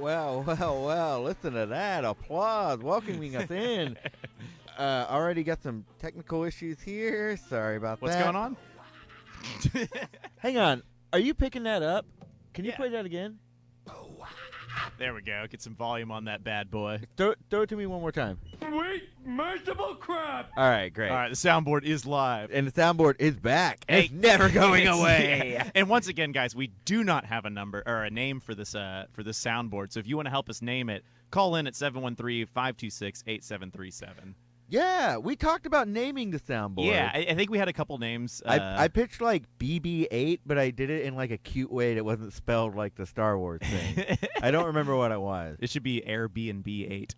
Well. Listen to that applause, welcoming us in. Already got some technical issues here. Sorry about What's that. going on? Hang on. Are you picking that up? Can you play that again? There we go. Get some volume on that bad boy. Throw it to me one more time. Sweet merciful crap! All right, great. All right, the soundboard is live. And the soundboard is back. Hey, It's never going away. Yeah. And once again, guys, we do not have a number or a name for this soundboard. So if you want to help us name it, call in at 713-526-8737. Yeah, we talked about naming the soundboard. Yeah, I think we had a couple names. I pitched like BB-8, but I did it in like a cute way that wasn't spelled like the Star Wars thing. I don't remember what it was. It should be Airbnb 8.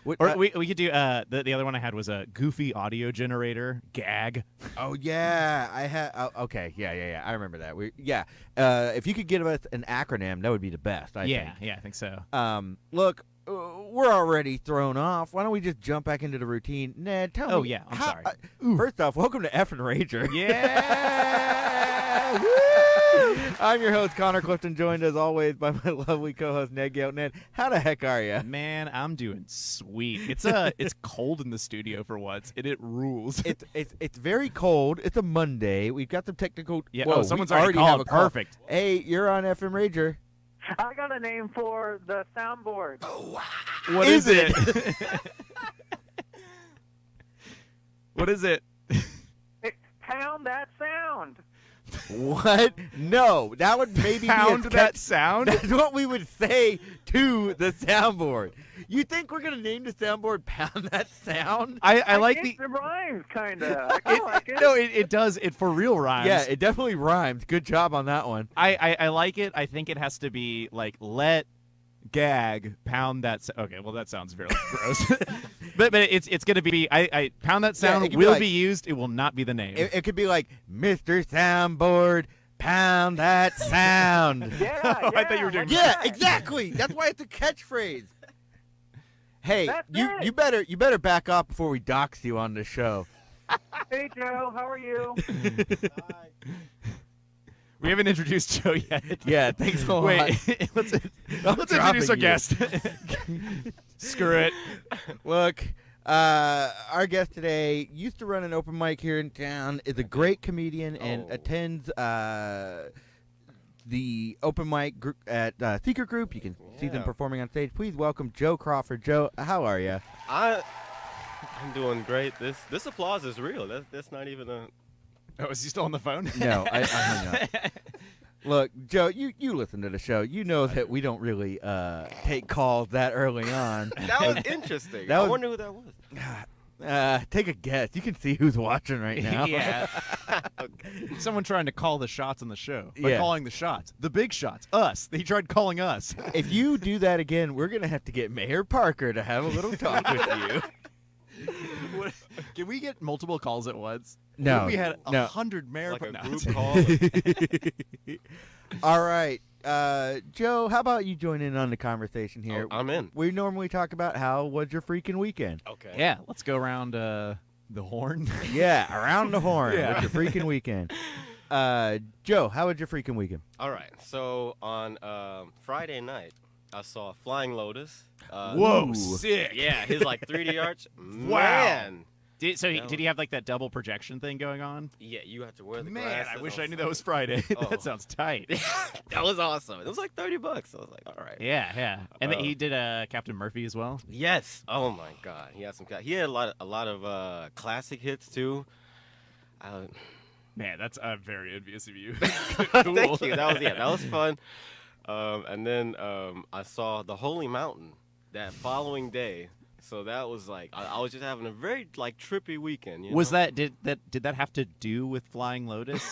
What, Or we could do the other one I had was a goofy audio generator gag. Oh yeah, I had. Okay, yeah. I remember that. If you could give us an acronym, that would be the best. I think. Yeah, I think so. Look, we're already thrown off. Why don't we just jump back into the routine? Ned, tell me. Oh yeah, I'm sorry. First off, welcome to Effin Rager. Yeah. Woo! I'm your host Connor Clifton, joined as always by my lovely co-host Ned Gale. Ned, how the heck are you? Man, I'm doing sweet. It's cold in the studio for once, and it rules. It's very cold. It's a Monday. We've got some technical. Yeah. Whoa, Someone's we already have called. a call. Perfect. Hey, you're on Effin Rager. I got a name for the soundboard. What is it? What is it? Pound that sound. What? No, that would maybe Pound be a that sound? That's what we would say to the soundboard. You think we're gonna name the soundboard "Pound That Sound"? I like think the. it rhymes, kind of. I kinda like it. No, it does. It for real rhymes. Yeah, it definitely rhymes. Good job on that one. I like it. I think it has to be like let gag pound that. Okay, well that sounds very gross. but it's gonna be I pound that sound it could will be be like- used. It will not be the name. It could be like Mr. Soundboard, pound that sound. Yeah, Oh, I thought you were doing- like Yeah, that. exactly. That's why it's a catchphrase. Hey, That's you it. you better back off before we dox you on the show. Hey, Joe, how are you? We haven't introduced Joe yet. Yeah, thanks a lot. Wait, let's introduce our dropping guest. Screw it. Look, our guest today used to run an open mic here in town, is a great comedian, and attends the open mic group at Secret Group. You can see them performing on stage. Please welcome Joe Crawford. Joe, how are you? I'm doing great. This applause is real. That's not even a. Oh, is he still on the phone? No, I hung up. Look, Joe, you listen to the show. You know that we don't really take calls that early on. That was interesting. I wonder who that was. Take a guess. You can see who's watching right now. Yeah. Okay. Someone trying to call the shots on the show. By Yeah. calling the shots. The big shots. Us. He tried calling us. If you do that again, we're going to have to get Mayor Parker to have a little talk with you. Can we get multiple calls at once? No. What if we had no. 100 mayor Like a no, group it's- call. All right. Joe, how about you join in on the conversation here? Oh, I'm in. We normally talk about how was your freaking weekend. Okay. Yeah, let's go around the horn. Yeah, around the horn Yeah. with your freaking weekend. Joe, how was your freaking weekend? All right. So on Friday night, I saw Flying Lotus. Whoa, Ooh. sick. Yeah, his like 3D arch. Wow. Man. Did That he have like that double projection thing going on? Yeah, you have to wear the Man, glasses. I wish on I knew that was Friday. Oh. That sounds tight. That was awesome. It was like $30. I was like, all right. Yeah. And then he did Captain Murphy as well. Yes. Oh my God. He had some. He had a lot of classic hits too. Man, that's very envious of you. Thank you. That was fun. And then I saw the Holy Mountain that following day. So that was like I was just having a very like trippy weekend. You Was know? did that have to do with Flying Lotus?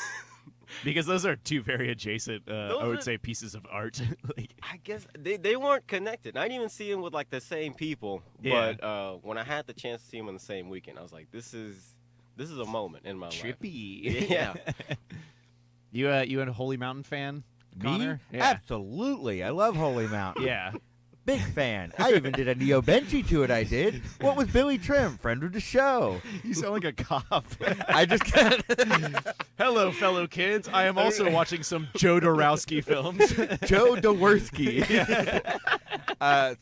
Because those are two very adjacent, I would say, pieces of art. Like, I guess they weren't connected. I didn't even see them with like the same people. Yeah. But when I had the chance to see them on the same weekend, I was like, this is a moment in my life. trippy. Yeah. You a Holy Mountain fan, Connor? Me? Yeah. Absolutely. I love Holy Mountain. Yeah. Big fan. I even did a Neo Benchy to it. I did. What was Billy Trim? Friend of the show. You sound like a cop. I just got. Hello, fellow kids. I am also watching some Joe Dorowski films. Joe Dowerski.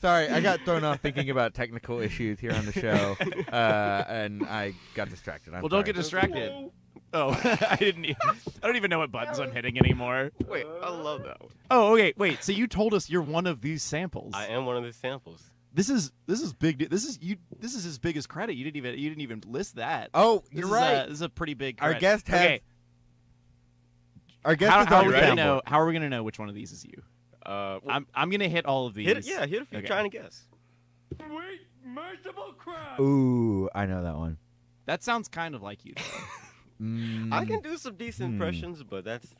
Sorry, I got thrown off thinking about technical issues here on the show, and I got distracted. Well, don't get distracted. Oh, I don't even know what buttons I'm hitting anymore. Wait, I love that one. Oh, okay. Wait. So you told us you're one of these samples. I am one of the samples. This is big. This is as big as credit. You didn't even list that. Oh, This you're is right. This is a pretty big. Our credit. guest has. Okay. Our guest How is are on we the gonna soundboard. know? How are we gonna know which one of these is you? Well, I'm gonna hit all of these. hit it if you're Okay. trying to guess. Sweet merciful crap. Ooh, I know that one. That sounds kind of like you. Though. I can do some decent impressions, but that's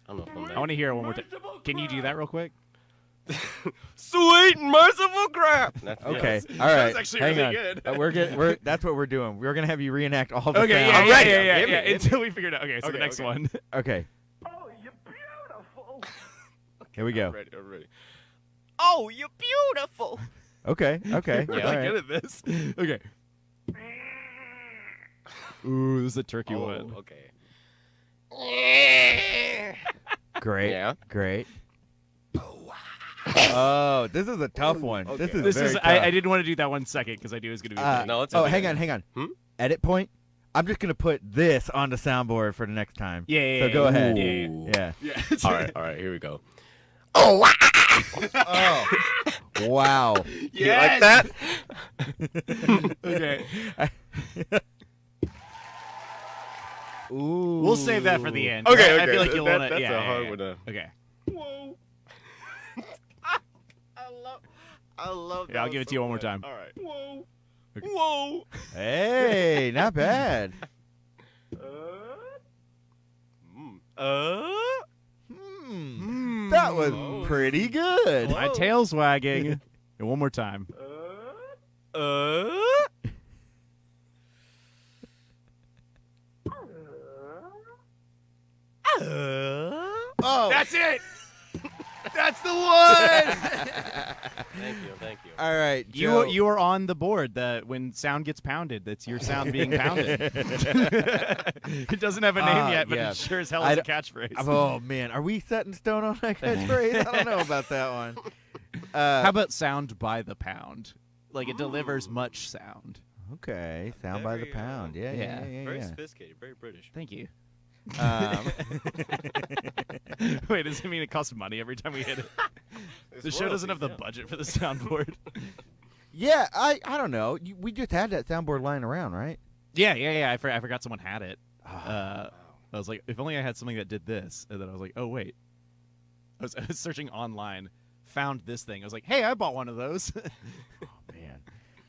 I don't know if I'm I want to hear it one more time. Merciful Can you do that real quick? Sweet and merciful crap. That's, Okay, yes. all right. was actually Hang really on. good. We're that's what we're doing. We're gonna have you reenact all the Okay, sounds. yeah. Hit me. Until we figure it out. Okay, so the Okay, next okay. one. Okay, Oh, you're beautiful. here we go. I'm ready. Oh, you're beautiful. Okay. We're all really right. good at this. Okay. Ooh, this is a turkey Oh, one. okay. Great. Yeah. Great. Oh, this is a tough one. Okay. This is This very is tough. I didn't want to do that one second because I knew it was gonna be. big. No, it's oh, okay. hang on. Hmm? Edit point. I'm just gonna put this on the soundboard for the next time. Yeah. So go ahead. Ooh. Yeah. Yeah. All right, here we go. Oh. Wow. You like that? Okay. Ooh. We'll save that for the end. Okay, I feel like you'll want to. That's Yeah, a hard yeah. one to... Okay. Whoa. I love Yeah, I'll give it to you one more time. All right. Whoa. Okay. Whoa. Hey, not bad. That was Oh. pretty good. My tail's wagging. And one more time. Oh. That's it. That's the one. Thank you. All right, Joe. You are on the board. That when sound gets pounded, that's your sound being pounded. It doesn't have a name yet, but yeah. it sure as hell I is a d- catchphrase. Oh man, are we set in stone on that catchphrase? I don't know about that one. How about sound by the pound? Like it delivers much sound. Okay, sound by the Very, pound. Yeah. Very sophisticated, very British. Thank you. Um, Wait, does it mean it costs money every time we hit it? The show doesn't have the budget for the soundboard. yeah, I don't know. We just had that soundboard lying around, right? Yeah. I forgot someone had it. I was like, if only I had something that did this. And then I was like, oh, wait. I was searching online, found this thing. I was like, hey, I bought one of those. Oh man.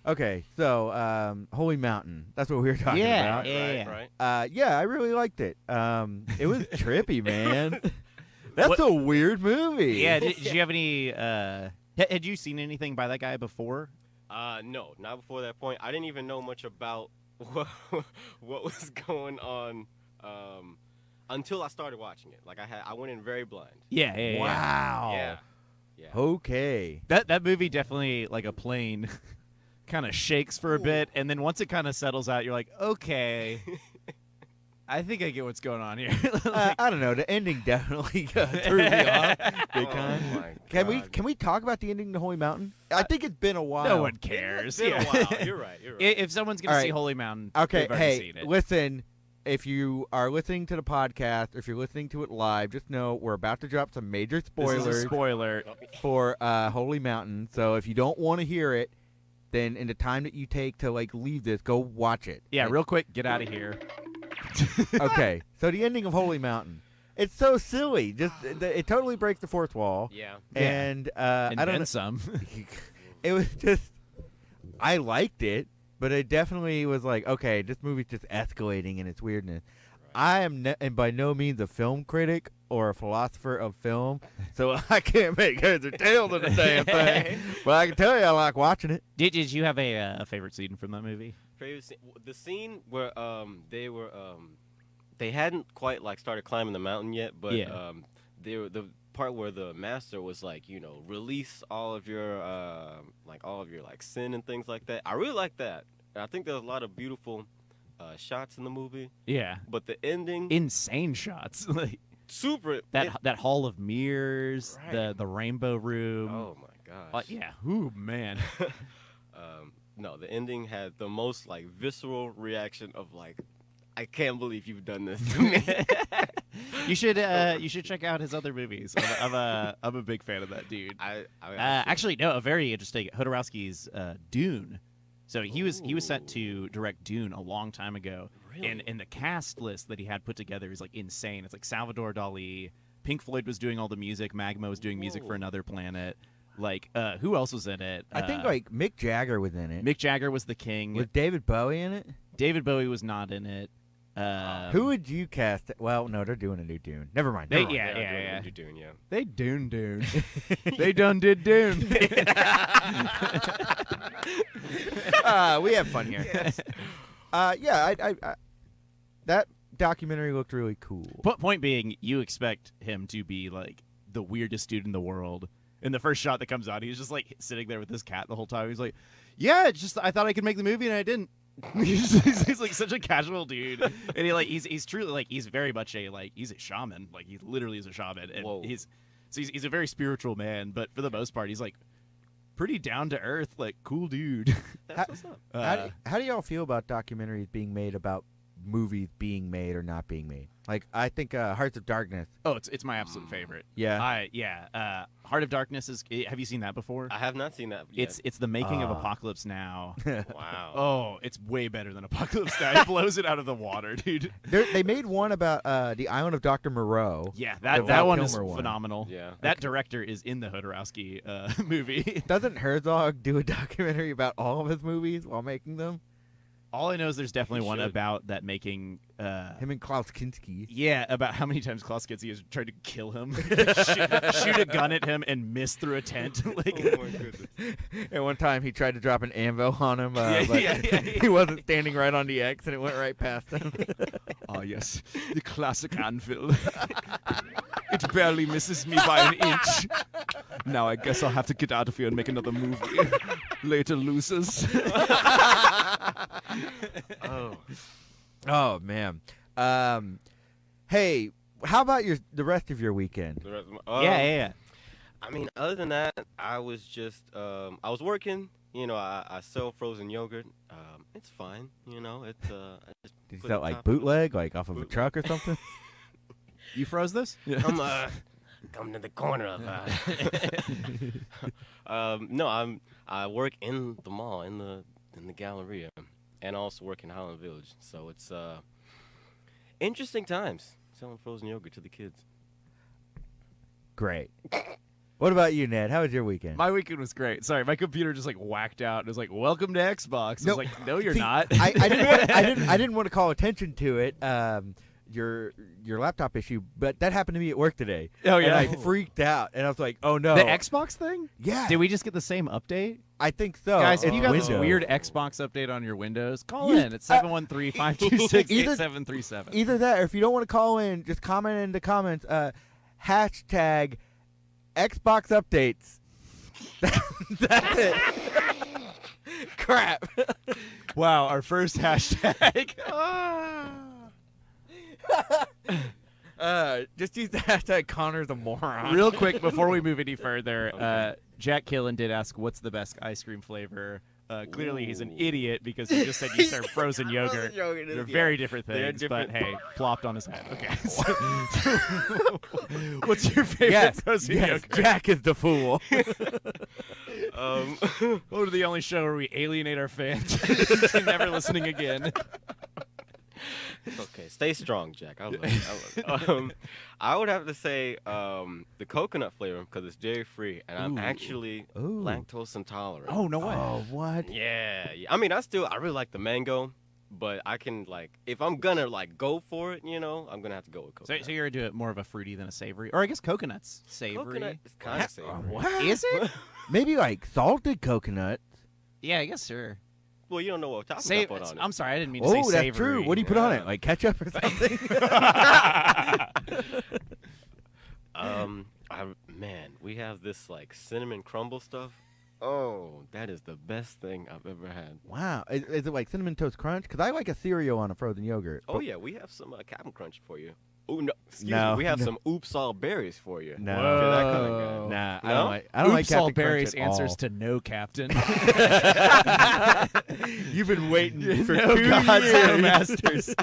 Okay, so Holy Mountain. That's what we were talking Yeah, about. yeah. Right. Yeah, I really liked it. It was trippy, man. That's a weird movie. Yeah, did you have any... had you seen anything by that guy before? No, not before that point. I didn't even know much about what was going on until I started watching it. Like I went in very blind. Yeah. Wow. Yeah. Okay. That movie definitely, like a plane, kind of shakes for a bit, and then once it kind of settles out, you're like, okay, I think I get what's going on here. I don't know. The ending definitely threw me off big time. Oh my Can we talk about the ending to Holy Mountain? I think it's been a while. No one cares. It's been Yeah. a while. You're right. If someone's gonna All see right. Holy Mountain, Okay, they've already hey, seen it. listen. If you are listening to the podcast, or if you're listening to it live, just know we're about to drop some major This spoilers is a spoiler. for Holy Mountain. So if you don't want to hear it, then in the time that you take to leave this, go watch it. Yeah, Like, real quick, get out of here. Okay, so the ending of Holy Mountain. It's so silly. Just it totally breaks the fourth wall. Yeah. And And I don't then know. some. It was just, I liked it, but it definitely was like, okay, this movie's just escalating in its weirdness. I am and by no means a film critic or a philosopher of film, so I can't make heads or tails of the damn thing. But I can tell you, I like watching it. Did you have a favorite scene from that movie? The scene where they hadn't quite started climbing the mountain yet, but Yeah. part where the master was like, release all of your like sin and things like that. I really like that. And I think there's a lot of beautiful shots in the movie. Yeah. But the ending, Insane shots. Like super. that hall of mirrors, Right. the rainbow room. Oh my gosh. Yeah. Ooh, man. No, the ending had the most like visceral reaction of like, I can't believe you've done this to me. You should check out his other movies. I'm a big fan of that dude. Actually, no, a very interesting Jodorowsky's Dune. So he was sent to direct Dune a long time ago, Really? and the cast list that he had put together is like insane. It's like Salvador Dali, Pink Floyd was doing all the music, Magma was doing music for Another Planet. Like who else was in it? I think like Mick Jagger was in it. Mick Jagger was the king. Was David Bowie in it? David Bowie was not in it. Who would you cast? Well, no, they're doing a new Dune. Never mind. They- never mind. yeah. You're doing, yeah. They Dune. They done did Dune. We have fun here. I that documentary looked really cool. Point being, you expect him to be like the weirdest dude in the world. In the first shot that comes out, he's just like sitting there with his cat the whole time. He's like, "Yeah, it's just I thought I could make the movie and I didn't." he's like such a casual dude, and he's truly like he's very much he's a shaman. Like he literally is a shaman, and Whoa. he's a very spiritual man. But for the most part, he's like pretty down to earth, like cool dude. That's what's up. How do y'all feel about documentaries being made about movies being made or not being made? Like I think Hearts of Darkness. Oh, it's my absolute favorite. Yeah. Heart of Darkness is. Have you seen that before? I have not seen that yet. It's the making of Apocalypse Now. Wow. Oh, it's way better than Apocalypse Now. It blows it out of the water, dude. They made one about the island of Dr. Moreau. Yeah, The that Val one is Kilmer one. phenomenal. Yeah. That director is in the Jodorowsky movie. Doesn't Herzog do a documentary about all of his movies while making them? All I know is there's definitely He one should. about that making. Him and Klaus Kinski. Yeah, about how many times Klaus Kinski has tried to kill him, shoot a gun at him, and miss through a tent. Like, Oh my goodness. And one time he tried to drop an anvil on him, Yeah, but yeah. he wasn't standing right on the X, and it went right past him. oh yes, the classic anvil. It barely misses me by an inch. Now I guess I'll have to get out of here and make another movie. Later, losers. Oh man. Hey, how about the rest of your weekend? The rest of my- yeah. I mean, other than that, I was just I was working. I sell frozen yogurt. It's fine. It's I just Did you put sell it like top- bootleg, like off of a Bootleg. truck or something? You froze this? Come to the corner of no, I work in the mall in the Galleria, and also work in Highland Village. So it's interesting times selling frozen yogurt to the kids. Great. What about you, Ned? How was your weekend? My weekend was great. Sorry, my computer just like whacked out. It was like, "Welcome to Xbox." I No, was like, "No, you're See, not." I didn't want to call attention to it. Your laptop issue, but that happened to me at work today. Oh, And yeah? I freaked out, and I was like, "Oh no!" The Xbox thing? Yeah, Did we just get the same update? I think so. Guys, if It's you got this Windows. weird Xbox update on your Windows, call You- in at 713-526-8737. Either that, or if you don't want to call in, just comment in the comments. Hashtag Xbox updates. That's it. Crap. Wow, our first hashtag. Just use the hashtag Connor's a moron. Real quick, before we move any further, Okay. Jack Killen did ask, what's the best ice cream flavor? Clearly, he's an idiot because he just said you serve frozen yogurt. yogurt is- They're yeah. very different They're things, different. but hey, plopped on his head. Okay. So, what's your favorite Yes, frozen yes, yogurt? Jack is the fool. Go to the only show where we alienate our fans. They're never listening again. Okay, stay strong, Jack. I love it. I would have to say the coconut flavor because it's dairy free, and I'm Ooh. actually Ooh. lactose intolerant. Oh, no way. Oh, what? Yeah. I mean, I really like the mango, but I can if I'm gonna go for it, I'm gonna have to go with So, coconut. so you're into it more of a fruity than a savory? Or I guess coconut's savory. Coconut is kind of savory. What? Is it? Maybe like salted coconut. Yeah, I guess sure. Well, you don't know what toppings I Save, put on it. I'm sorry, I didn't mean to say Oh, savory. that's true. What do you put on it? Yeah. Like ketchup or something? I man, we have this like cinnamon crumble stuff. Oh, that is the best thing I've ever had. Wow. Is it like Cinnamon Toast Crunch? Because I like a cereal on a frozen yogurt. Oh yeah, we have some Captain Crunch for you. Oh no, excuse No, me. We have no. some Oops All Berries for you. No. Okay, that kind of Whoa. guy. Nah, No? I don't like Oops, all Captain Crunch berries at answers all. to no, Captain. You've been waiting for No 2 gods, years. no masters.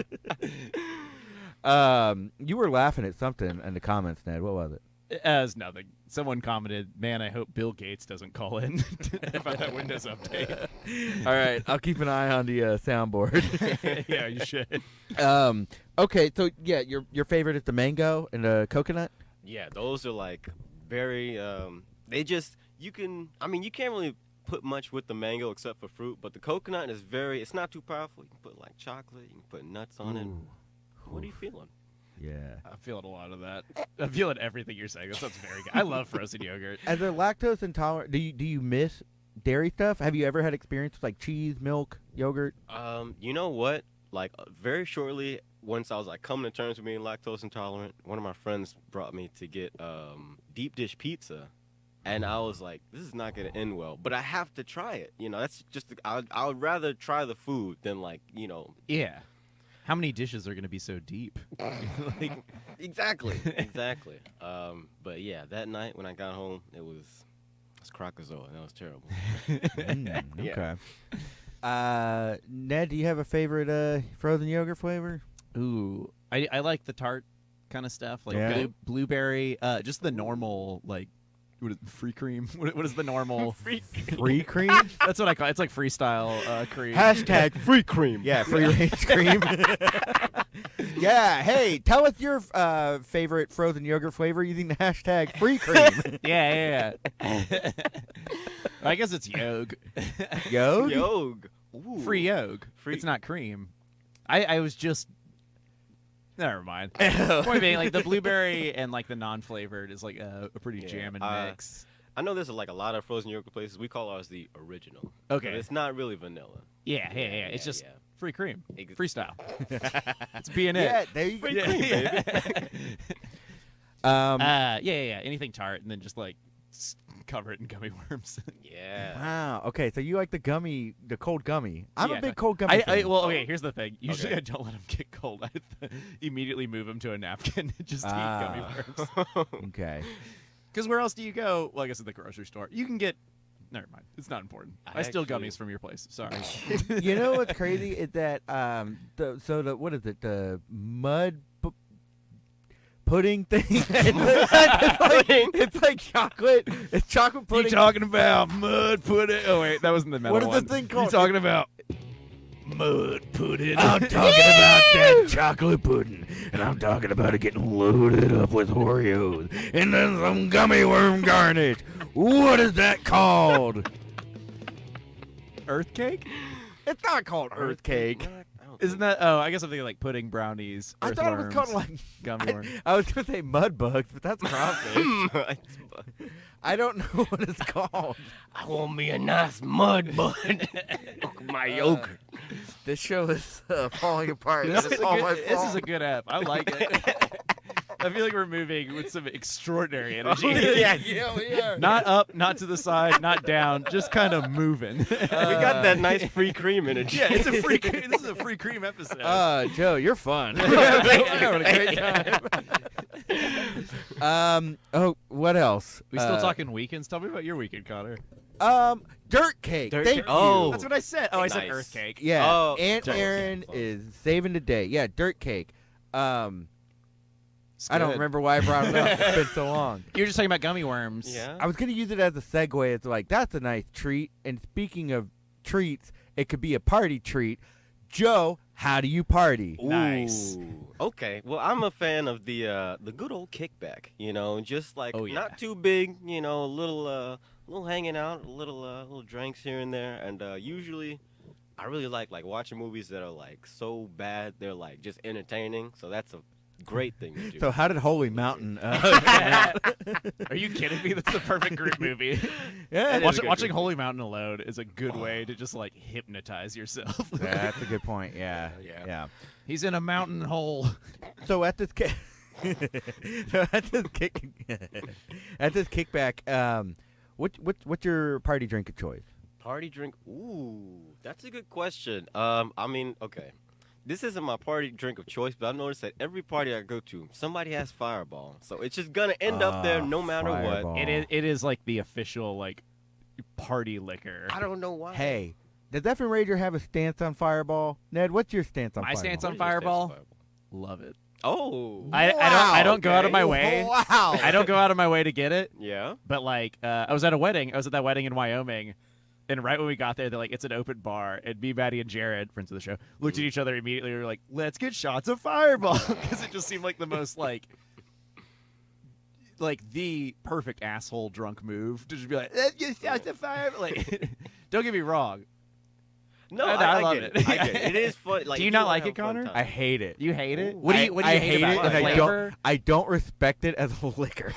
You were laughing at something in the comments, Ned. What was it? As nothing. Someone commented, "Man, I hope Bill Gates doesn't call in about that Windows update." All right, I'll keep an eye on the soundboard. Yeah, you should. Okay, so yeah, your favorite is the mango and the coconut. Yeah, those are like very. They just you can. I mean, you can't really put much with the mango except for fruit, but the coconut is very. It's not too powerful. You can put like chocolate. You can put nuts on it. What are you feeling? Yeah. I'm feeling a lot of that. I'm feeling everything you're saying. That sounds very good. I love frozen yogurt. As a lactose intolerant, do you miss dairy stuff? Have you ever had experience with like cheese, milk, yogurt? You know what? Like very shortly, once I was like coming to terms with being lactose intolerant, one of my friends brought me to get deep dish pizza, and I was like, this is not gonna end well, but I have to try it. You know, that's just I would rather try the food than like Yeah. How many dishes are going to be so deep? Like, exactly. But yeah, that night when I got home, it was Crocozoa, and that was terrible. Okay. Ned, do you have a favorite frozen yogurt flavor? ooh, I like the tart kind of stuff, like Yeah. blueberry. Just the normal, like, what is free cream? What is the normal? Free cream? That's what I call it. It's like freestyle cream. Hashtag Free cream. yeah, free range cream. Yeah, hey, tell us your favorite frozen yogurt flavor using the hashtag free cream. Yeah. I guess it's yog. Yog? Yog. Ooh. Free yog. Free- It's not cream. I was just. Never mind. Point being, like the blueberry and like the non-flavored is like a pretty Yeah, jamming mix. I know there's like a lot of frozen yogurt places. We call ours the original. Okay. But it's not really vanilla. Yeah. It's just yeah. free cream, Ex- freestyle. It's being Yeah, it. there you go. Free cream, baby. Yeah. Anything tart, and then just like cover it in gummy worms. Yeah. Wow. Okay, so you like the cold gummy. I'm Yeah, a big cold gummy fan. Well, okay. Here's the thing. Usually, Okay. I don't let them get cold. I immediately move them to a napkin and just eat gummy worms. Okay. Because where else do you go? Well, I guess at the grocery store. You can get. Never mind. It's not important. I steal Actually- gummies from your place. Sorry. You know what's crazy is that what is it, the mud pudding thing? It's like chocolate. It's chocolate You pudding. talking about mud pudding? Oh wait, that wasn't the metal What is one. this thing called? You talking about mud pudding? I'm talking about that chocolate pudding, and I'm talking about it getting loaded up with Oreos and then some gummy worm garnish. What is that called? Earth cake? It's not called earth cake. Isn't that? Oh, I guess I'm thinking like pudding, brownies. I thought it was called earthworms, like gummy worms. I was gonna say mud bugs, but that's crawfish. I don't know what it's called. I want me a nice mud bud. My yogurt. This show is falling apart. This It's is, a all good, my this fault. is a good app. I like it. I feel like we're moving with some extraordinary energy. Yeah. Yeah, we are. Not up, not to the side, not down, just kind of moving. We got that nice free cream energy. Yeah, it's a free. This is a free cream episode. Joe, you're fun. We're having a great time. Oh, what else? We still talking weekends? Tell me about your weekend, Connor. Dirt cake. Dirt Thank cake. you. Oh. That's what I said. Oh, I said Nice. earth cake. Yeah, Oh, Aunt dirt Erin cake. is saving the day. Yeah, dirt cake. It's I don't good. remember why I brought it up. It's been so long. You were just talking about gummy worms. Yeah. I was gonna use it as a segue. It's like that's a nice treat. And speaking of treats, it could be a party treat. Joe, how do you party? Nice. Ooh, okay. Well, I'm a fan of the good old kickback. You know, just like Oh, yeah. not too big. You know, a little hanging out, little drinks here and there, and usually. I really like watching movies that are like so bad they're like just entertaining. So that's a great thing to do. So how did Holy Mountain? Are you kidding me? That's the perfect group movie. Yeah, It is a good Watching group Holy Mountain alone is a good way to just like hypnotize yourself. that's a good point. Yeah, Yeah. yeah. He's in a mountain hole. So at this So at this kickback, what's your party drink of choice? Party drink? Ooh, that's a good question. I mean, okay. This isn't my party drink of choice, but I've noticed that every party I go to, somebody has Fireball. So it's just gonna end up there no matter Fireball. what. It is like the official like party liquor. I don't know why. Hey, does Effin Rager have a stance on Fireball? Ned, what's your stance on My Fireball? stance What on is your stance Fireball? on Fireball? Love it. Oh. I don't go out of my way. Wow. I don't go out of my way to get it. Yeah. But like, I was at a wedding. I was at that wedding in Wyoming, and right when we got there, they're like, "It's an open bar." And me, Maddie, and Jared, friends of the show, looked at each other immediately. We were like, "Let's get shots of Fireball," because it just seemed like the most like the perfect asshole drunk move to just be like, "Let's get shots of Fireball." Like, don't get me wrong. No, I I love get it. it. I get it. It is fun. Like, Do you if not wanna like have it, a fun Connor? time. I hate it. You hate it? Ooh. What do you I hate hate about it, it? and The flavor? I don't respect it as a liquor.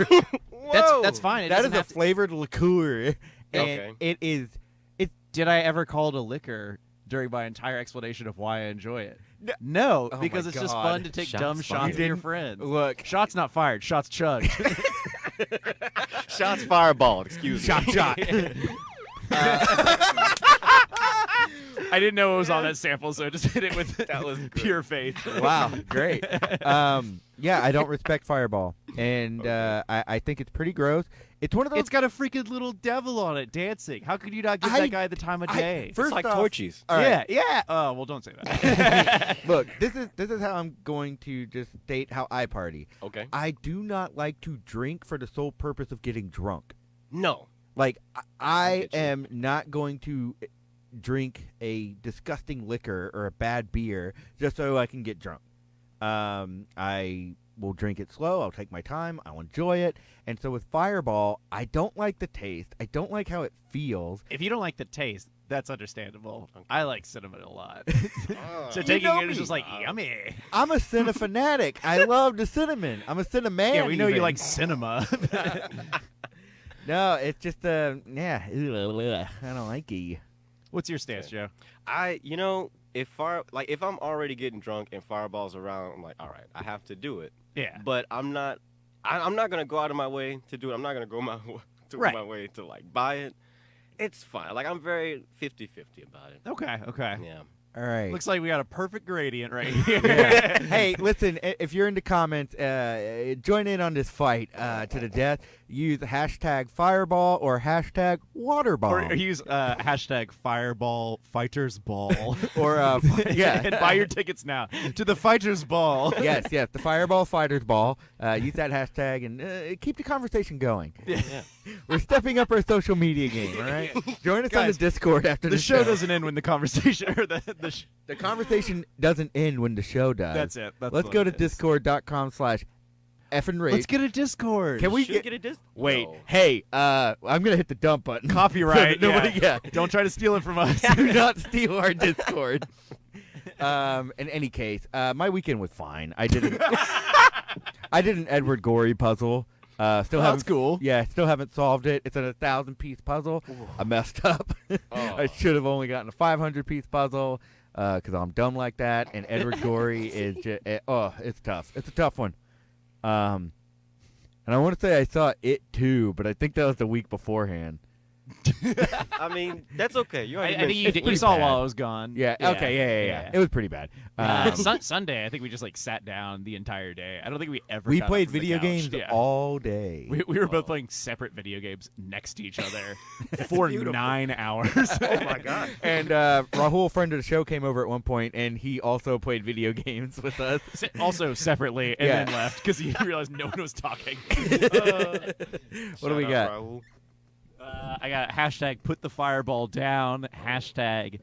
That's fine. It That is doesn't a have to- flavored liqueur, and Okay. it is. Did I ever call it a liquor during my entire explanation of why I enjoy it? No. No, Oh because my it's just God. fun to take Shots dumb fired. shots You with your didn't- friends. Look, Shots not fired, shots chugged. Shots Fireball. Excuse me. shot. I didn't know it was on that sample, so I just hit it with That was good. pure faith. Wow, great. Yeah, I don't respect Fireball, and I think it's pretty gross. It's one of those. It's got a freaking little devil on it dancing. How could you not give I- that guy the time of day? It's First like off- Torchies. all right. Yeah. Oh, well, don't say that. Look, this is how I'm going to just state how I party. Okay. I do not like to drink for the sole purpose of getting drunk. No. Like I get you. am not going to drink a disgusting liquor or a bad beer just so I can get drunk. I will drink it slow. I'll take my time. I'll enjoy it. And so with Fireball, I don't like the taste. I don't like how it feels. If you don't like the taste, that's understandable. Okay. I like cinnamon a lot. So You taking know it is me. just like, yummy. I'm a cinna fanatic. I love the cinnamon. I'm a cinna man. Yeah, we know you even. like cinema. No, it's just yeah. I don't like it. What's your stance, Joe? If I'm already getting drunk and Fireball's around, I'm like, all right, I have to do it. Yeah. But I'm not gonna go out of my way to do it. I'm not gonna go my way to like buy it. It's fine. Like I'm very 50-50 about it. Okay. Yeah. All right. Looks like we got a perfect gradient right here. Yeah. Hey, listen, if you're in the comments, join in on this fight to the death. Use hashtag Fireball or hashtag Waterball. Or use hashtag Fireball Fighters Ball. Or, yeah. And buy your tickets now to the Fighters Ball. yes, the Fireball Fighters Ball. Use that hashtag and keep the conversation going. Yeah. We're stepping up our social media game, all right? Join us on the Guys, Discord after The the show doesn't end when the conversation or The conversation doesn't end when the show does. That's it. That's Let's what go to it is. discord.com/Effin Rager. Let's get a Discord. Can we Should get a disc? Wait, No. hey, I'm gonna hit the dump button. Copyright? Nobody, yeah. Don't try to steal it from us. Do not steal our Discord. In any case, my weekend was fine. I did an Edward Gorey puzzle. Still That's haven't cool. Yeah, still haven't solved it. It's a 1,000-piece puzzle. I messed up. I should have only gotten a 500-piece puzzle because I'm dumb like that. And Edward Gorey is just it's tough. It's a tough one. And I want to say I saw it too, but I think that was the week beforehand. I mean, that's okay. You I already think mentioned you, it. you pretty saw bad. while I was gone. Yeah. Okay. Yeah. It was pretty bad. Sunday, I think we just like sat down the entire day. I don't think we ever. We got up played from the video couch. games Yeah. all day. We were both playing separate video games next to each other for beautiful. 9 hours. Oh my god. And Rahul, friend of the show, came over at one point, and he also played video games with us. Also separately, and Yeah. then left because he realized no one was talking. What do we got? I got hashtag put the fireball down. Hashtag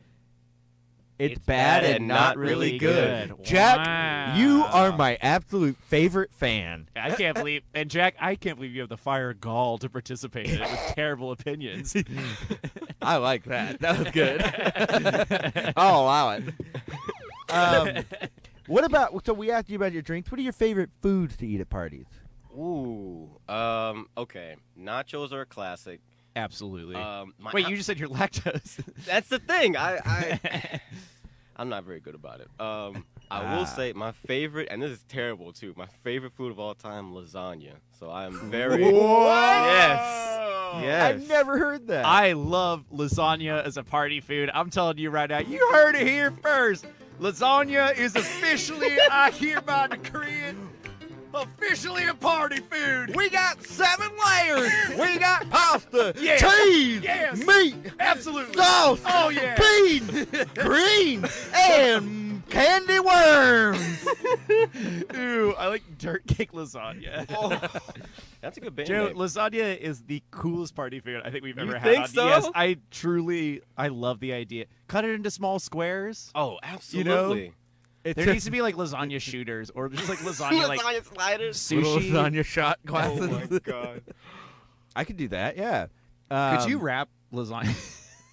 It's bad and not really good. Jack, Wow. you are my absolute favorite fan. I can't believe, and Jack, I can't believe you have the fire gall to participate in it with terrible opinions. I like that. That was good. I'll allow it. What about? So we asked you about your drinks. What are your favorite foods to eat at parties? Ooh. Okay. Nachos are a classic. Absolutely. My- You just said you're lactose. That's the thing. I'm not very good about it. I will say my favorite, and this is terrible too. My favorite food of all time, lasagna. So I am very yes. I've never heard that. I love lasagna as a party food. I'm telling you right now, you heard it here first. Lasagna is officially, I hereby decree it, officially a party food. We got 7 layers. We got pasta, Yeah. cheese, Yes. meat, Absolutely. sauce, Oh, yeah. beans, greens, and candy worms. Ooh, I like dirt cake lasagna. That's a good band Joe, name. lasagna is the coolest party food I think we've ever had. think on. so? Yes, I love the idea. Cut it into small squares. Oh, absolutely. There needs to be like lasagna shooters or just like lasagna like Lasagna sliders. little sushi. lasagna shot Oh glasses. my god. I could do that. Yeah. Could you wrap lasagna?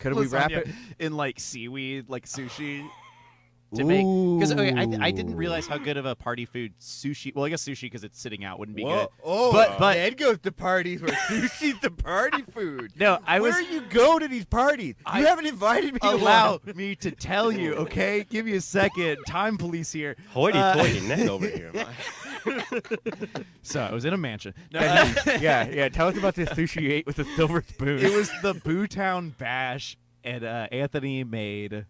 Could we wrap lasagna it? in like seaweed, like sushi? To make because okay, I didn't realize how good of a party food sushi. Well, I guess sushi because it's sitting out wouldn't be good. Oh, But- Ed goes to parties where sushi's the party food. No, I was Where you go to these parties? You haven't invited me. allow to one. me to tell you. Okay, give me a second. Time police here. Hoity-toity net over here. So I was in a mansion. No, Yeah. Tell us about this sushi you ate with a silver spoon. it was the Bootown Bash, and Anthony made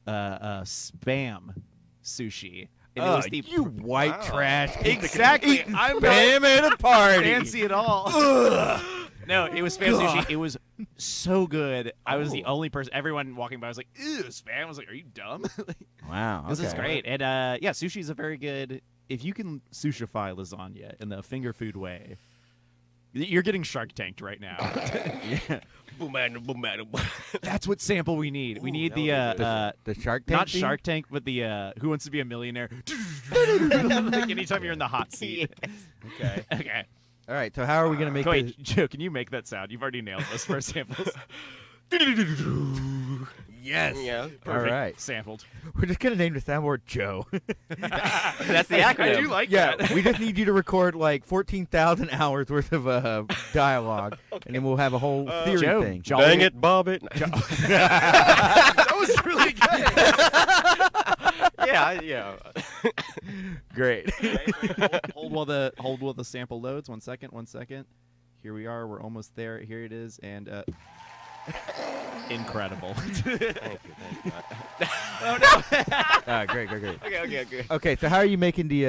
spam sushi. And it was the you white trash. Exactly. Eating I'm spam at a party. fancy at all. No, it was spam sushi. It was so good. I was the only person. Everyone walking by was like, "Ew, spam." I was like, "Are you dumb?" Wow. This is okay. great. And yeah, sushi is a very good. If you can sushify lasagna in the finger food way, you're getting Shark Tanked right now. Yeah. That's what sample we need. We need that the The Shark Tank. not theme? Shark Tank, but the Who Wants to Be a Millionaire. Like anytime you're in the hot seat. Okay. Okay. All right. So how are we gonna make Wait, Joe, can you make that sound? You've already nailed those first samples. Yes. Yeah. All right. Sampled. We're just gonna name the soundboard Joe. That's the acronym. I do like Yeah. that. We just need you to record like 14,000 hours worth of dialogue, and then we'll have a whole theory Joe, thing. Jolly- Dang it, Bob it. That was really good. yeah. Great. hold while the sample loads. 1 second. 1 second. Here we are. We're almost there. Here it is, and incredible. Thank you. Great. Okay. Okay. So how are you making the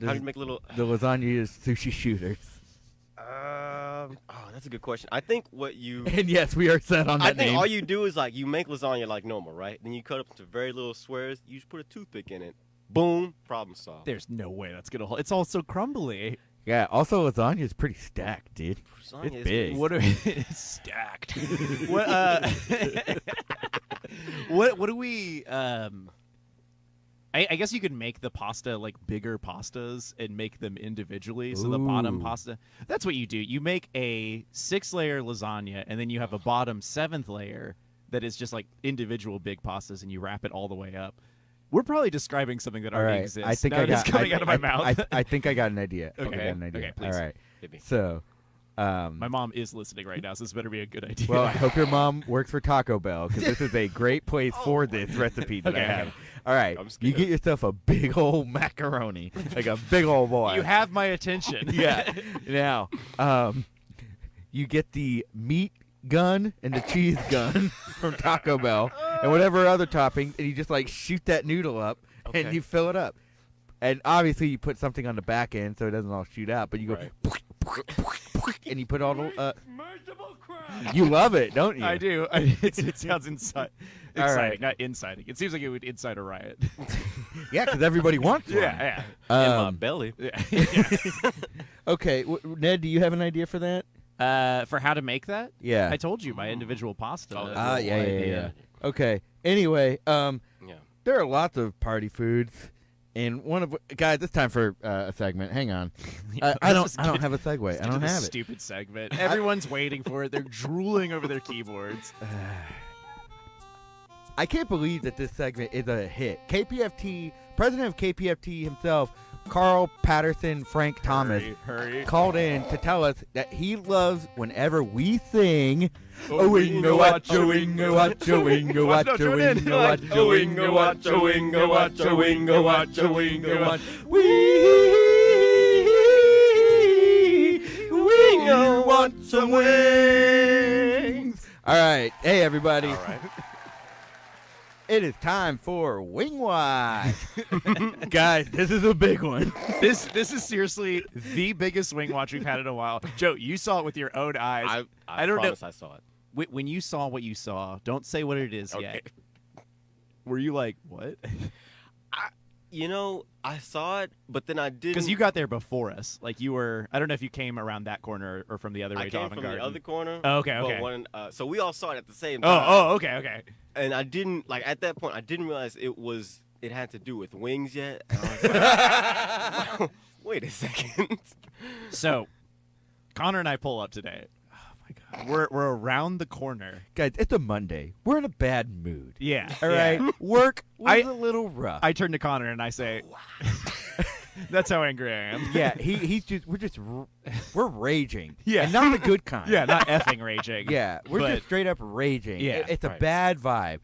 How do you make little? the lasagna sushi shooters? Oh, that's a good question. I think what you. And yes, we are set on that I think name. all you do is like you make lasagna like normal, right? Then you cut up into very little squares. You just put a toothpick in it. Boom, problem solved. There's no way that's gonna hold. It's all so crumbly. Yeah. Also, lasagna is pretty stacked, dude. Lasagna It's is big. What are it's stacked? What what do we I guess you could make the pasta like bigger pastas and make them individually. So the bottom Ooh. pasta, that's what you do. You make a 6-layer lasagna and then you have a bottom 7th layer that is just like individual big pastas and you wrap it all the way up. We're probably describing something that All already right. exists. I think Now I it is got. coming out of my mouth. I think I got an idea. I Okay. got an idea. Okay, please. All right. Hit me. So, My mom is listening right now, so this better be a good idea. well, I hope your mom works for Taco Bell because this is a great place for this recipe that I Okay. have. All right, I'm you scared. get yourself a big old macaroni, like a big old boy. you have my attention. Yeah. Now, you get the meat gun and the cheese gun from Taco Bell and whatever other topping, and you just like shoot that noodle up and Okay. you fill it up. And obviously, you put something on the back end so it doesn't all shoot out. But you go, and you put all the. Merciful crowd. You love it, don't you? I do. It sounds exciting, All right. not inciting. It seems like it would incite a riot. Yeah, because everybody wants one. yeah. In my Um, belly. okay, Ned, do you have an idea for that? For how to make that? Yeah. I told you my individual pasta. Oh, Ah, that's yeah. idea. Okay. Anyway, Yeah. there are lots of party foods, and one of guys. It's time for a segment. Hang on. I don't have a segue. I don't have it. Stupid segment. Everyone's waiting for it. They're drooling over their keyboards. I can't believe that this segment is a hit. KPFT, president of KPFT himself, Carl Patterson Frank Thomas Hurry. called in to tell us that he loves whenever we sing. Oh, Wingo watcha, wingo watcha, wingo watcha, wingo watcha, wingo watcha, wingo watcha, wingo watcha, wingo watcha. We want some wings. All right, hey everybody. All right. It is time for Wing Watch. Guys, this is a big one. This is seriously the biggest wing watch we've had in a while. Joe, you saw it with your own eyes. I don't promise know. I saw it. When you saw what you saw, don't say what it is Okay. yet. Were you like, what? I saw it, but then I didn't. Because you got there before us. Like you were. I don't know if you came around that corner or from the other way I to came Avant from Garden. the other corner. Oh, okay, but okay. so we all saw it at the same time. Okay. And I didn't at that point. I didn't realize it had to do with wings yet. And I was like, wait a second. So, Connor and I pull up today. Oh my God. We're around the corner. Guys, it's a Monday. We're in a bad mood. Yeah. All yeah. right. Work was I- a little rough. I turn to Connor and I say, "That's how angry I am." Yeah, we're raging. Yeah. And not the good kind. Yeah, not effing raging. Yeah, we're But- just straight up raging. Yeah, It's a right. bad vibe.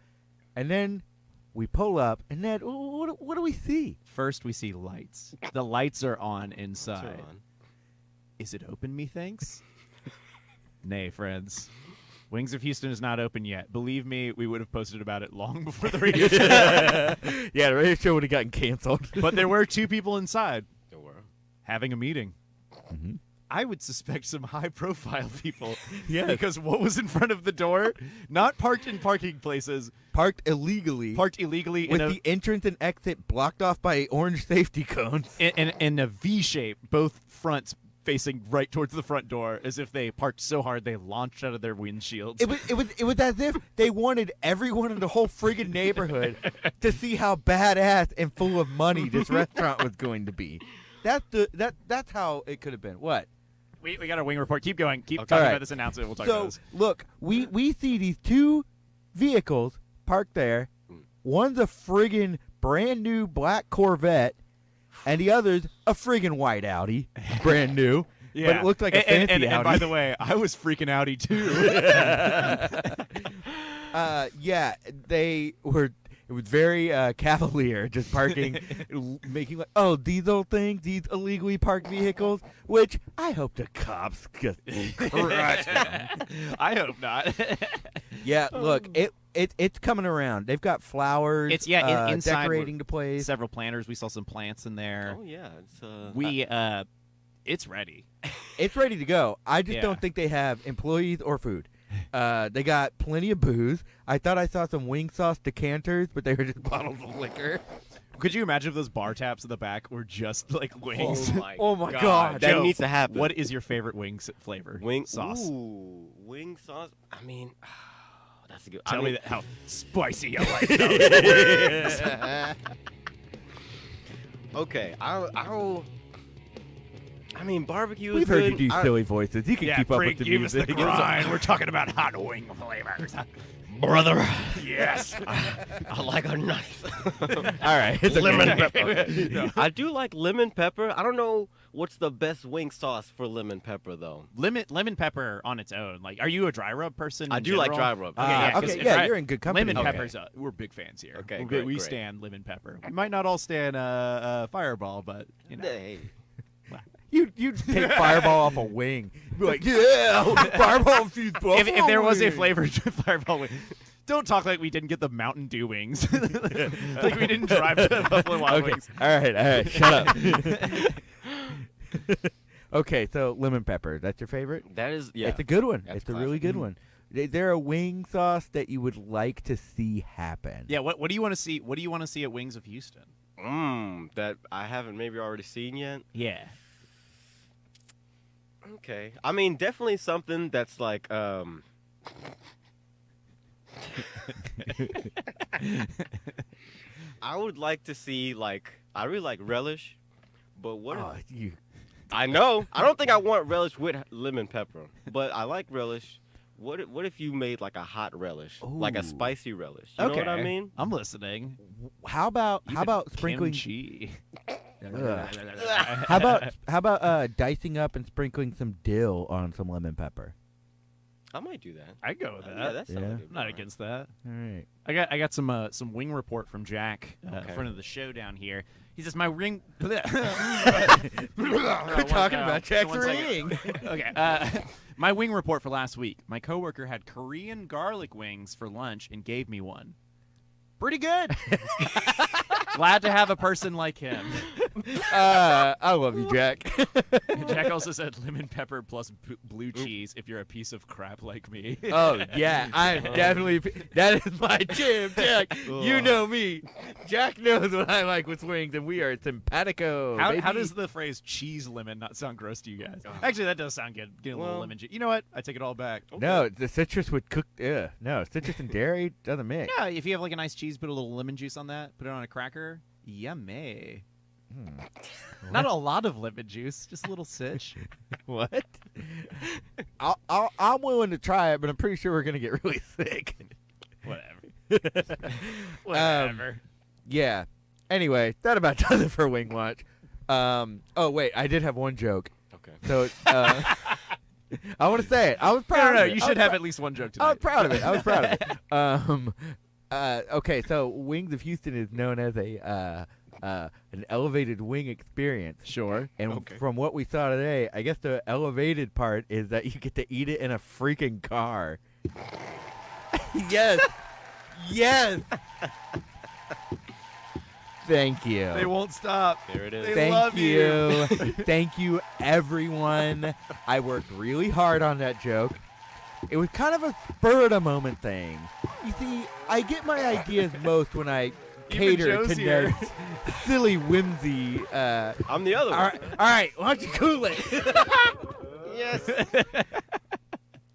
And then we pull up, and then what do we see? First, we see lights. The lights are on inside. Turn on. Is it open, methinks? Nay, friends. Wings of Houston is not open yet. Believe me, we would have posted about it long before the radio show. Yeah, the radio show would have gotten canceled. But there were two people inside There were. having a meeting. Mhm. I would suspect some high-profile people. Yeah. Because what was in front of the door, not parked in parking places, Parked illegally. parked illegally with in the entrance and exit blocked off by orange safety cones. in a V shape, both fronts facing right towards the front door, as if they parked so hard they launched out of their windshields. It was as if they wanted everyone in the whole friggin' neighborhood to see how badass and full of money this restaurant was going to be. That's how it could have been. What? We got our wing report. Keep going. Keep Okay. talking All right. about this announcement. We'll talk So about this. look, we see these two vehicles parked there. One's a friggin' brand new black Corvette, and the other's a friggin' white Audi, brand new. Yeah. But it looked like a fancy and Audi. by the way, I was freaking outy too. Yeah, they were. It was very cavalier, just parking, making like, oh, these old things, these illegally parked vehicles, which I hope the cops just crush them. I hope not. Yeah, look, it's coming around. They've got flowers. It's inside decorating the place. Several planters. We saw some plants in there. Oh yeah, It's ready. It's ready to go. I just Yeah. don't think they have employees or food. They got plenty of booze. I thought I saw some wing sauce decanters, but they were just bottles of liquor. Could you imagine if those bar taps in the back were just like wings? Oh my God. That Joe, needs to happen. What is your favorite wings flavor? Wing sauce. Ooh, wing sauce. I mean, that's a good. Tell I me mean, how spicy I like those wings. Okay, I'll. I mean, barbecue We've is heard good. you do silly voices. You can Yeah, keep up Frank, with the give us the music. grind. We're talking about hot wing flavors. Brother, Yes. I like a nice All right. It's lemon okay. pepper. I do like lemon pepper. I don't know what's the best wing sauce for lemon pepper though. Lemon pepper on its own. Like, are you a dry rub person? I in do like general? dry rub. Okay, yeah, 'cause okay, if yeah, you're in good company. Lemon Okay. peppers, we're big fans here. Okay, we great, great. stand lemon pepper. We might not all stand Fireball, but you know. Hey. You take Fireball off a wing. You'd be like, yeah, Fireball infused buffalo If there was a wings. flavored Fireball wing. Don't talk like we didn't get the Mountain Dew wings. Like we didn't drive to Buffalo Wild Okay, Wings. all right, shut up. Okay, so lemon pepper, that's your favorite? That is It's a good one. That's It's a really classic. good one. Is there a wing sauce that you would like to see happen? Yeah, what do you want to see? What do you want to see at Wings of Houston? That I haven't maybe already seen yet. Yeah. Okay. I mean, definitely something that's like I would like to see I really like relish, but what Oh, you. I know. I don't think I want relish with lemon pepper, but I like relish. What if you made like a hot relish, like a Ooh. spicy relish? You know what I Okay. mean? I'm listening. How about Even sprinkling? kimchi. How about dicing up and sprinkling some dill on some lemon pepper? I might do that. I'd go with that. Yeah, that sounds Yeah. good. I'm not against that. All right. I got some wing report from Jack, Okay. friend of the show down here. He says my ring. Quit talking about Jack's ring. Okay. My wing report for last week. My coworker had Korean garlic wings for lunch and gave me one. Pretty good. Glad to have a person like him. I love you, Jack. Jack also said lemon pepper plus blue cheese if you're a piece of crap like me. Oh yeah, I'm definitely. That is my jam, Jack. You know me. Jack knows what I like with wings, and we are simpatico. How baby. does the phrase cheese lemon not sound gross to you guys? Oh. Actually, that does sound good. Get a little Well- lemon juice. You know what? I take it all back. No, the citrus would cook. No, citrus and dairy doesn't mix. Yeah, if you have like a nice cheese, put a little lemon juice on that, put it on a cracker. Yummy. Not a lot of lemon juice, just a little sitch. What? I'm willing to try it, but I'm pretty sure we're gonna get really sick. Whatever. Whatever. Yeah. Anyway, that about does it for Wing Watch. Oh wait, I did have one joke. Okay. So I want to say it. I was proud. No, of it. you I should was have prou- at least one joke I was tonight. proud of it. I was proud of it. Okay, so Wings of Houston is known as an elevated wing experience. Sure. And Okay. from what we saw today, I guess the elevated part is that you get to eat it in a freaking car. Yes. Yes. Thank you. They won't stop. There it is. They Thank love you. Thank you, everyone. I worked really hard on that joke. It was kind of a spur of the moment thing. You see, I get my ideas most when I cater Joe's to here. Ned's silly whimsy. I'm the other All one. right, why don't you cool it? Yes.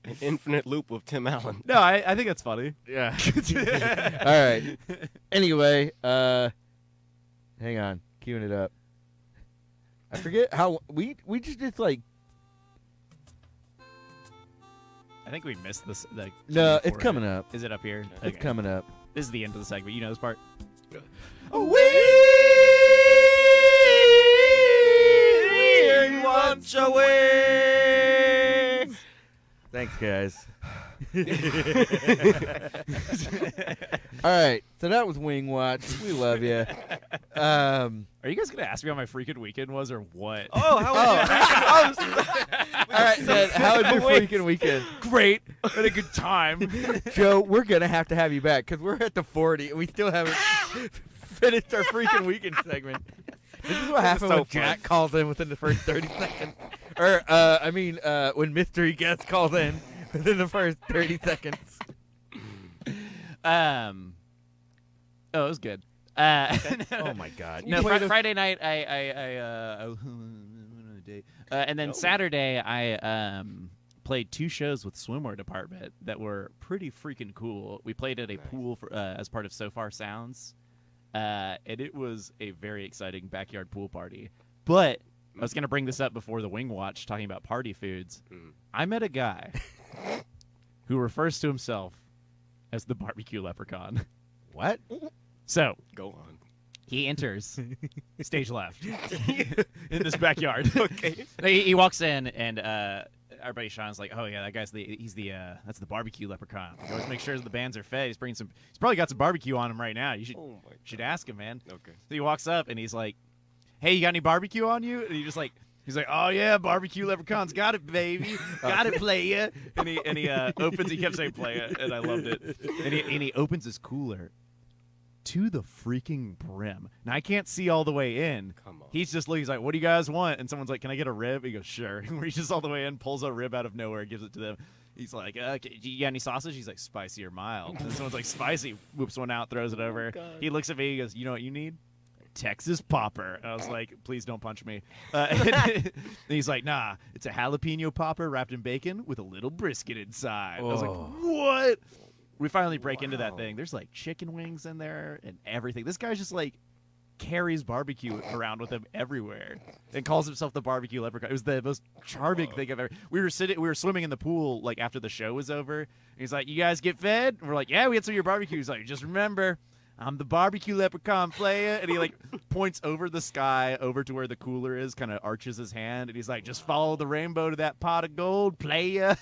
An infinite loop with Tim Allen. No, I think that's funny. Yeah. All right. Anyway, hang on, queuing it up. I forget how we just like. I think we missed this. The No, cue it's for coming it. up. Is it up here? It's Okay. coming up. This is the end of the segment. You know this part? We want your wings. Thanks, guys. All right, so that was Wing Watch. We love you. Are you guys going to ask me how my freaking weekend was or what? Oh, how was your All right, Ned, how was your freaking weekend? Great. Had a good time. Joe, we're going to have you back because we're at the 40 and we still haven't finished our freaking weekend segment. This is what happens so when Jack calls in within the first 30 seconds. Or, when mystery guest calls in within the first 30 seconds. Oh, it was good. Oh, my God. No, You played a- Friday night, and then Saturday, I played 2 shows with swimwear department that were pretty freaking cool. We played at a pool for, as part of So Far Sounds, and it was a very exciting backyard pool party. But I was going to bring this up before the Wing Watch, talking about party foods. I met a guy who refers to himself as the barbecue leprechaun. What? So Go on. he enters stage left in this backyard. Okay. He walks in and everybody Sean's like, "Oh yeah, that guy's that's the barbecue leprechaun. He always make sure the bands are fed. He's probably got some barbecue on him right now. You Oh my should ask him, man." Okay. So he walks up and he's like, "Hey, you got any barbecue on you?" And he's like, "Oh yeah, barbecue leprechaun's got it, baby, got it, playa." And he opens. He kept saying playa, and I loved it. And he opens his cooler to the freaking brim. Now I can't see all the way in. Come on. He's like, "What do you guys want?" And someone's like, "Can I get a rib?" He goes, "Sure." And reaches all the way in, pulls a rib out of nowhere, gives it to them. He's like, "Do you got any sausage?" He's like, "Spicy or mild?" And someone's like, "Spicy." Whoops one out, throws it over. He looks at me. He goes, "You know what you need? Texas popper." And I was like, "Please don't punch me." And he's like, "Nah, it's a jalapeno popper wrapped in bacon with a little brisket inside." I was like, Oh. "What?" We finally break into that thing. There's like chicken wings in there and everything. This guy's just like carries barbecue around with him everywhere and calls himself the barbecue leprechaun. It was the most charming thing I've ever. We were swimming in the pool like after the show was over. And he's like, "You guys get fed?" And we're like, "Yeah, we had some of your barbecue." He's like, "Just remember, I'm the barbecue leprechaun player. And he, like, points over the sky, over to where the cooler is, kind of arches his hand. And he's like, just follow the rainbow to that pot of gold, player.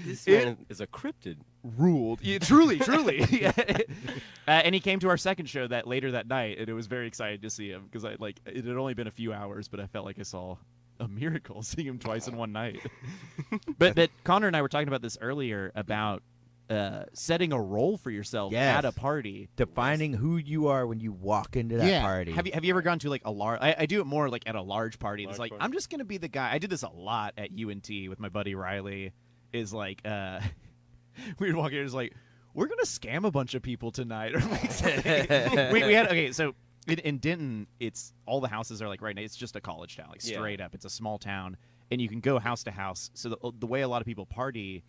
This man is a cryptid. Ruled. Yeah, truly. Yeah. And he came to our second show later that night, and it was very exciting to see him because it had only been a few hours, but I felt like I saw a miracle seeing him twice in one night. but Connor and I were talking about this earlier about setting a role for yourself at a party, defining who you are when you walk into that party. Have you ever gone to like a large? I do it more like at a large party. It's like I'm just gonna be the guy. I did this a lot at UNT with my buddy Riley. Is like we would walk in. It's like we're gonna scam a bunch of people tonight. Or like, we had so in Denton, it's all the houses are like right now. It's just a college town, like straight up. It's a small town, and you can go house to house. So the way a lot of people party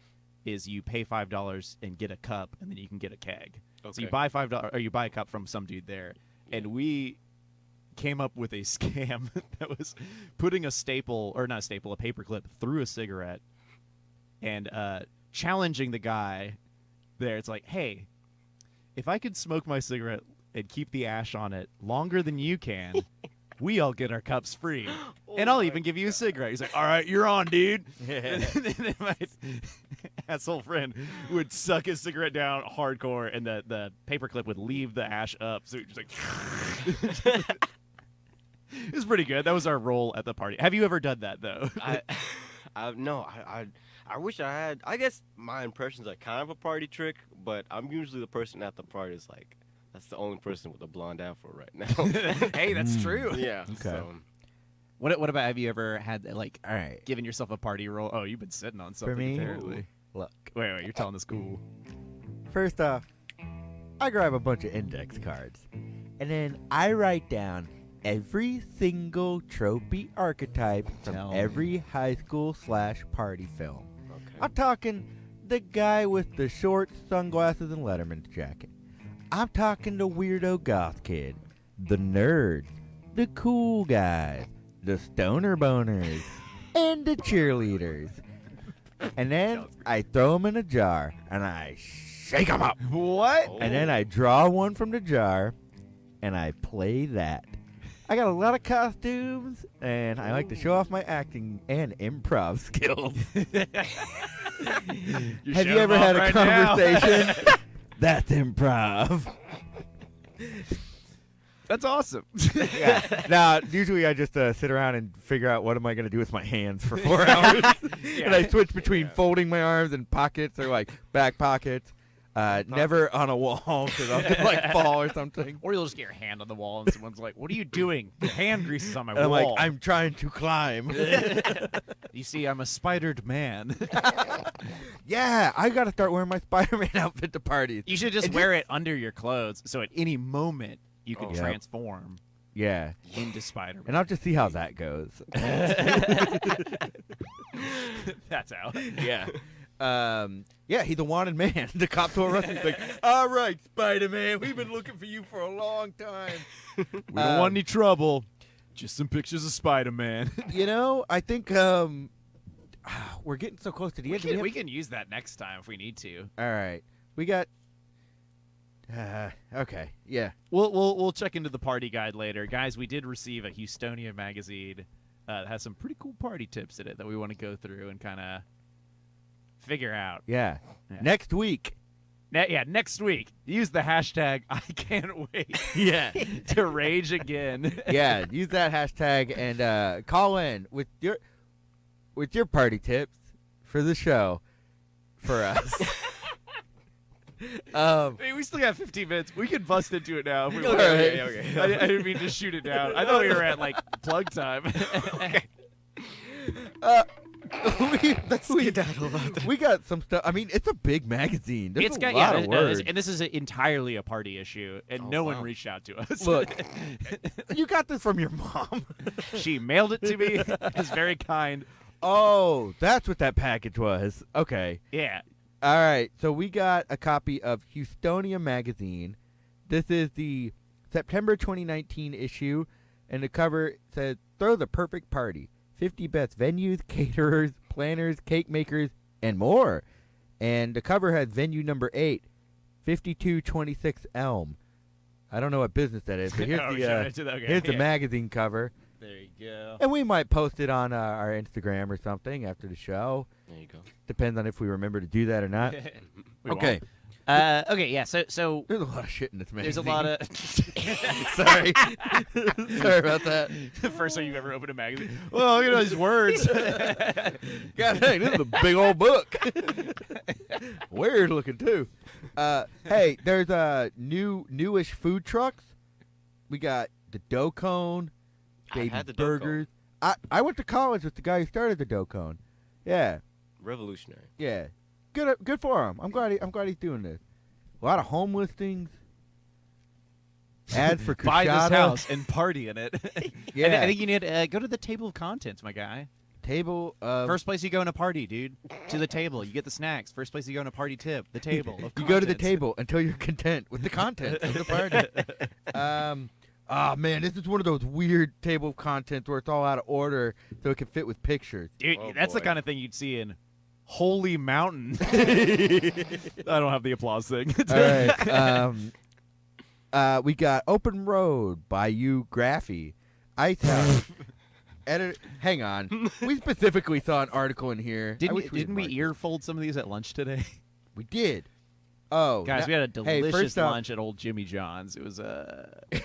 is you pay $5 and get a cup, and then you can get a keg. Okay. So you buy $5 or you buy a cup from some dude there, and we came up with a scam that was putting a paperclip through a cigarette. And challenging the guy there. It's like, hey, if I could smoke my cigarette and keep the ash on it longer than you can, we all get our cups free. And I'll even give you a cigarette. He's like, all right, you're on, dude. And then my asshole friend would suck his cigarette down hardcore, and the paperclip would leave the ash up. So he'd just like... It was pretty good. That was our role at the party. Have you ever done that, though? I wish I had. I guess my impressions are kind of a party trick, but I'm usually the person at the party is like, that's the only person with a blonde afro right now. Hey, that's true. Yeah. Okay. So. What about, have you ever had, like, all right, given yourself a party role? Oh, you've been sitting on something, For me, apparently. look. Wait, you're telling us cool. First off, I grab a bunch of index cards, and then I write down every single trophy archetype from every high school / party film. Okay. I'm talking the guy with the short sunglasses and Letterman's jacket. I'm talking the weirdo goth kid, the nerds, the cool guys, the stoner boners, and the cheerleaders. And then I throw them in a jar, and I shake them up. What? And then I draw one from the jar, and I play that. I got a lot of costumes, and I like to show off my acting and improv skills. Have you ever had a conversation? That's improv. That's awesome. Yeah. Now, usually I just sit around and figure out what am I going to do with my hands for 4 hours. And I switch between folding my arms in pockets or like back pockets. Never on a wall because I'll just like fall or something. Or you'll just get your hand on the wall and someone's like, what are you doing? Your hand grease is on my and wall. I'm like, I'm trying to climb. You see, I'm a spidered man. Yeah, I got to start wearing my Spider-Man outfit to parties. You should just wear it under your clothes so at any moment you can transform into Spider-Man. And I'll just see how that goes. That's out. Yeah. Yeah, he's a wanted man. The cop told us, he's like, all right, Spider-Man, we've been looking for you for a long time. We don't want any trouble. Just some pictures of Spider-Man. You know, I think we're getting so close to the end. We can use that next time if we need to. All right. We got... okay, yeah. We'll check into the party guide later. Guys, we did receive a Houstonia magazine that has some pretty cool party tips in it that we want to go through and kind of figure out. Yeah. Next week. Next week. Use the hashtag I can't wait. Yeah. To rage again. Yeah, use that hashtag and call in with your party tips for the show for us. Hey, we still got 15 minutes. We can bust into it now if we want. Okay. I didn't mean to shoot it down. I thought we were at like plug time. Okay. Let's skedaddle about that. We got some stuff. I mean, it's a big magazine. There's a lot of words. And this is entirely a party issue, and no one reached out to us. Look, you got this from your mom. She mailed it to me. It's very kind. Oh, that's what that package was. Okay. Yeah. All right. So we got a copy of Houstonia magazine. This is the September 2019 issue, and the cover says, "Throw the perfect party. 50 best venues, caterers, planners, cake makers, and more." And the cover has venue number 8, 5226 Elm. I don't know what business that is, but here's here's the magazine cover. There you go. And we might post it on our Instagram or something after the show. There you go. Depends on if we remember to do that or not. We Okay. Okay, yeah, so There's a lot of shit in this magazine. there's a lot of... Sorry. Sorry about that. The first time you've ever opened a magazine. Well, you know, these words. God dang, this is a big old book. Weird looking, too. Hey, there's newish food trucks. We got the Dough Cone, Baby had the Dough Burgers. I went to college with the guy who started the Dough Cone. Yeah. Revolutionary. Yeah. Good for him. I'm glad he's doing this. A lot of home listings. Ads for Kushada. Buy this house and party in it. Yeah. I think you need to go to the table of contents, my guy. Table of... First place you go in a party, dude. To the table. You get the snacks. First place you go in a party tip. The table. You go to the table until you're content with the content of the party. Oh, man, this is one of those weird table of contents where it's all out of order so it can fit with pictures. Dude, Oh, that's the boy. kind of thing you'd see in Holy Mountain. I don't have the applause thing. All right. We got Open Road by you, Graffy. Ice House. Hang on. We specifically saw an article in here. I wish Didn't we marked it. earfold some of these at lunch today? We did. Oh, Guys, we had a hey, delicious first off- lunch at old Jimmy John's. It was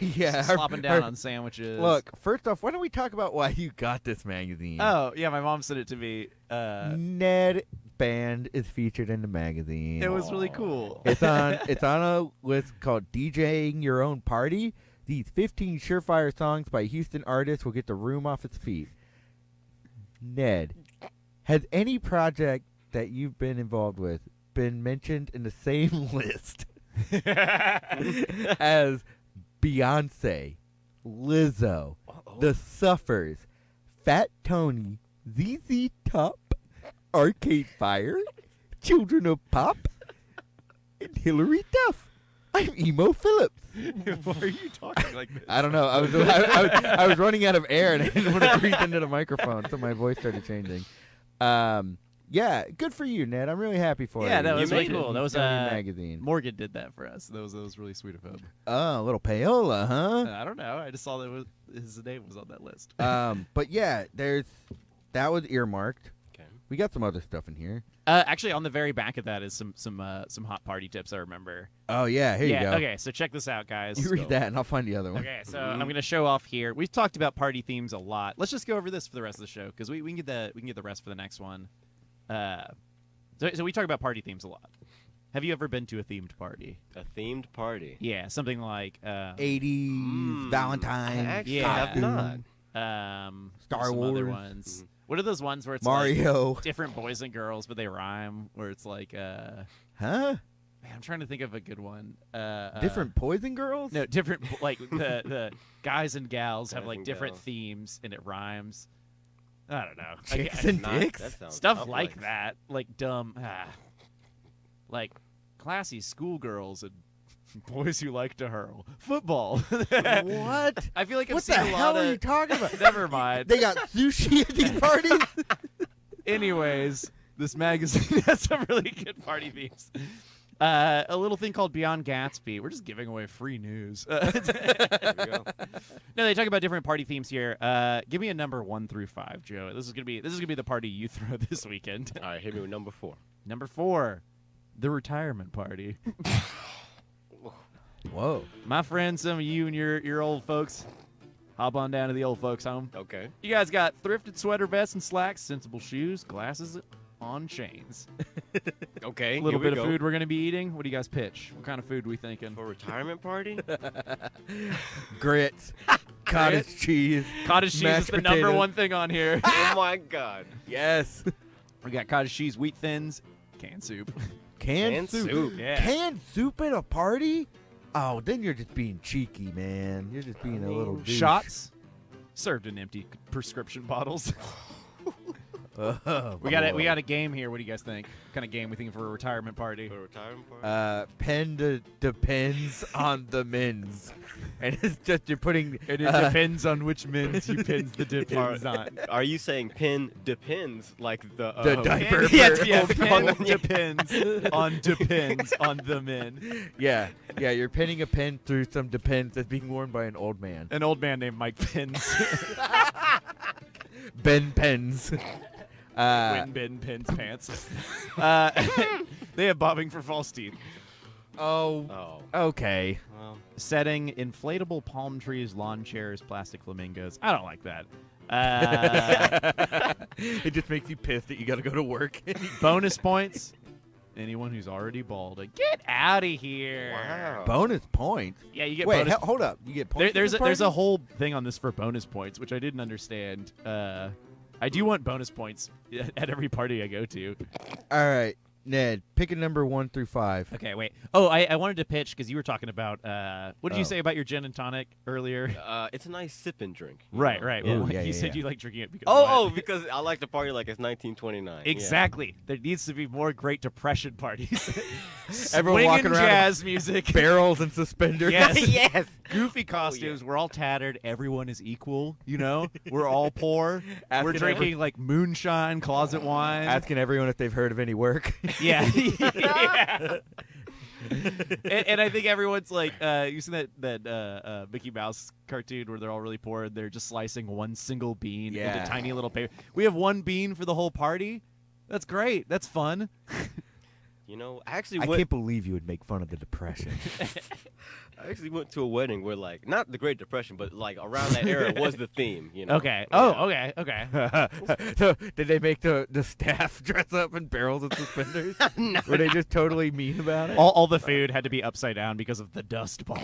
yeah, slopping down on sandwiches. Look, first off, why don't we talk about why you got this magazine? Oh, yeah, my mom sent it to me. Ned Band is featured in the magazine. It was really cool. It's on a list called DJing Your Own Party. These 15 surefire songs by Houston artists will get the room off its feet. Ned, has any project that you've been involved with been mentioned in the same list as Beyonce, Lizzo, The Suffers, Fat Tony, ZZ Top, Arcade Fire, Children of Pop, and Hillary Duff? I'm Emo Phillips. Why are you talking like this? I don't know. I was running out of air and I didn't want to breathe into the microphone, so my voice started changing. Yeah, good for you, Ned. I'm really happy for you. Yeah, that was You really made it. cool. That was Stony magazine. Morgan did that for us. That was really sweet of him. Oh, a little payola, huh? I don't know. I just saw that his name was on that list. But yeah, that was earmarked. Okay. We got some other stuff in here. Actually, on the very back of that is some hot party tips I remember. Oh yeah, here you go. Okay, so check this out, guys. You read that, and I'll find the other one. Okay, so I'm gonna show off here. We've talked about party themes a lot. Let's just go over this for the rest of the show because we can get the rest for the next one. So we talk about party themes a lot. Have you ever been to a themed party? A themed party. Yeah, something like 80s, Valentine's, I actually Yeah. have not. Star some other Wars. ones. What are those ones where it's Mario. like different boys and girls, but they rhyme? Where it's like, Huh? man, I'm trying to think of a good one. Different Poison Girls? No, different. Like the guys and gals have Guys like and different gals. themes, and it rhymes. I don't know. Chicks and Not- dicks? that sounds Stuff complex. like that, like dumb, like classy schoolgirls and boys who like to hurl football. What? I feel like I've What seen the a hell lot are of. you talking about? Never mind. They got sushi at these parties? Anyways, this magazine has some really good party themes. A little thing called Beyond Gatsby. We're just giving away free news. There we go. No, they talk about different party themes here. Give me a number 1 through 5, Joe. This is gonna be the party you throw this weekend. All right, hit me with number 4. Number 4, the retirement party. Whoa. My friend, some of you and your old folks, hop on down to the old folks' home. Okay. You guys got thrifted sweater vests and slacks, sensible shoes, glasses on chains. Okay. A little here bit we of go. food we're gonna be eating. What do you guys pitch? What kind of food we thinking? For a retirement party? Grits. Cottage cheese. Cottage cheese Mashed is the number potatoes. one thing on here. Oh my God. Yes. We got cottage cheese, wheat thins, canned soup. Canned soup. Yeah. Canned soup at a party? Oh, then you're just being cheeky, man. You're just being a little douche. Shots served in empty prescription bottles. Oh, We got a game here. What do you guys think? What kind of game we think for a retirement party? For a retirement party? Pen depends on the men's. and it's just you're putting. And it depends on which men's you pins the depends on. Are you saying pin depends like the diaper? Yeah, for pin old- depends on the men. Yeah, you're pinning a pin through some depends that's being worn by an old man. An old man named Mike Pins. Ben Pens. When Ben Pins pants. They have bobbing for false teeth. Oh. Okay. Well, Setting inflatable palm trees, lawn chairs, plastic flamingos. I don't like that. It just makes you pissed that you got to go to work. Bonus points. Anyone who's already bald, get out of here. wow. Bonus points. Yeah, you get Wait, bonus. hold up. You get points. There's for this a party? whole thing on this for bonus points, which I didn't understand. I do want bonus points at every party I go to. All right, Ned, pick a number 1 through 5. Okay, wait. Oh, I wanted to pitch because you were talking about what did you Oh. say about your gin and tonic earlier? It's a nice sipping drink. you Right. know? Well, Ooh, yeah, you yeah, said yeah. you like drinking it because Oh, what? because I like to party like it's 1929. Exactly. There needs to be more Great Depression parties. Everyone Swinging walking around jazz music. Barrels and suspenders. Yes. Yes. Goofy costumes. We're all tattered. Everyone is equal. You know, we're all poor. We're Asking drinking like moonshine, closet wine. Asking everyone if they've heard of any work. Yeah. Yeah. And I think everyone's like, you seen that Mickey Mouse cartoon where they're all really poor and they're just slicing one single bean Yeah. into tiny little paper. We have one bean for the whole party. That's great. That's fun. You know, I actually I went. can't believe you would make fun of the Depression. I actually went to a wedding where, like, not the Great Depression, but like around that era was the theme. You know. Okay. Yeah. Oh, okay. So did they make the staff dress up in barrels and suspenders? Were they just totally mean about it? All the food had to be upside down because of the dust bowl.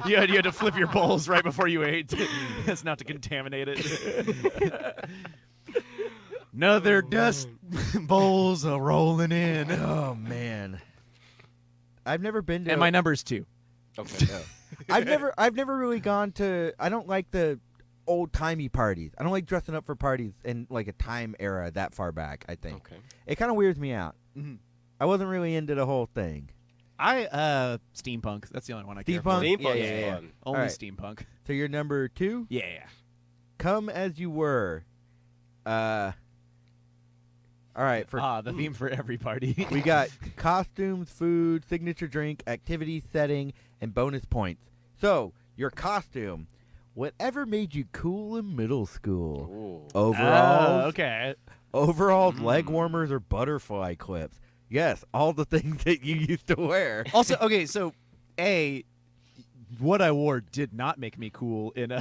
you had to flip your bowls right before you ate. That's not to contaminate it. Another dust bowls a rolling in. Oh man, I've never been to. And my number's 2. Okay. I've never really gone to. I don't like the old timey parties. I don't like dressing up for parties in like a time era that far back. I think Okay. it kind of weirds me out. Mhm. I wasn't really into the whole thing. Steampunk. That's the only one I care for. Steampunk? Steampunk Yeah, is yeah. fun. Only Alright. steampunk. So you're number 2. Yeah. Come as you were. All right. For The theme for every party. we got costumes, food, signature drink, activity setting, and bonus points. So your costume, whatever made you cool in middle school. Ooh. Overalls, Okay. overalls, leg warmers, or butterfly clips. Yes, all the things that you used to wear. Also, okay, so what I wore did not make me cool in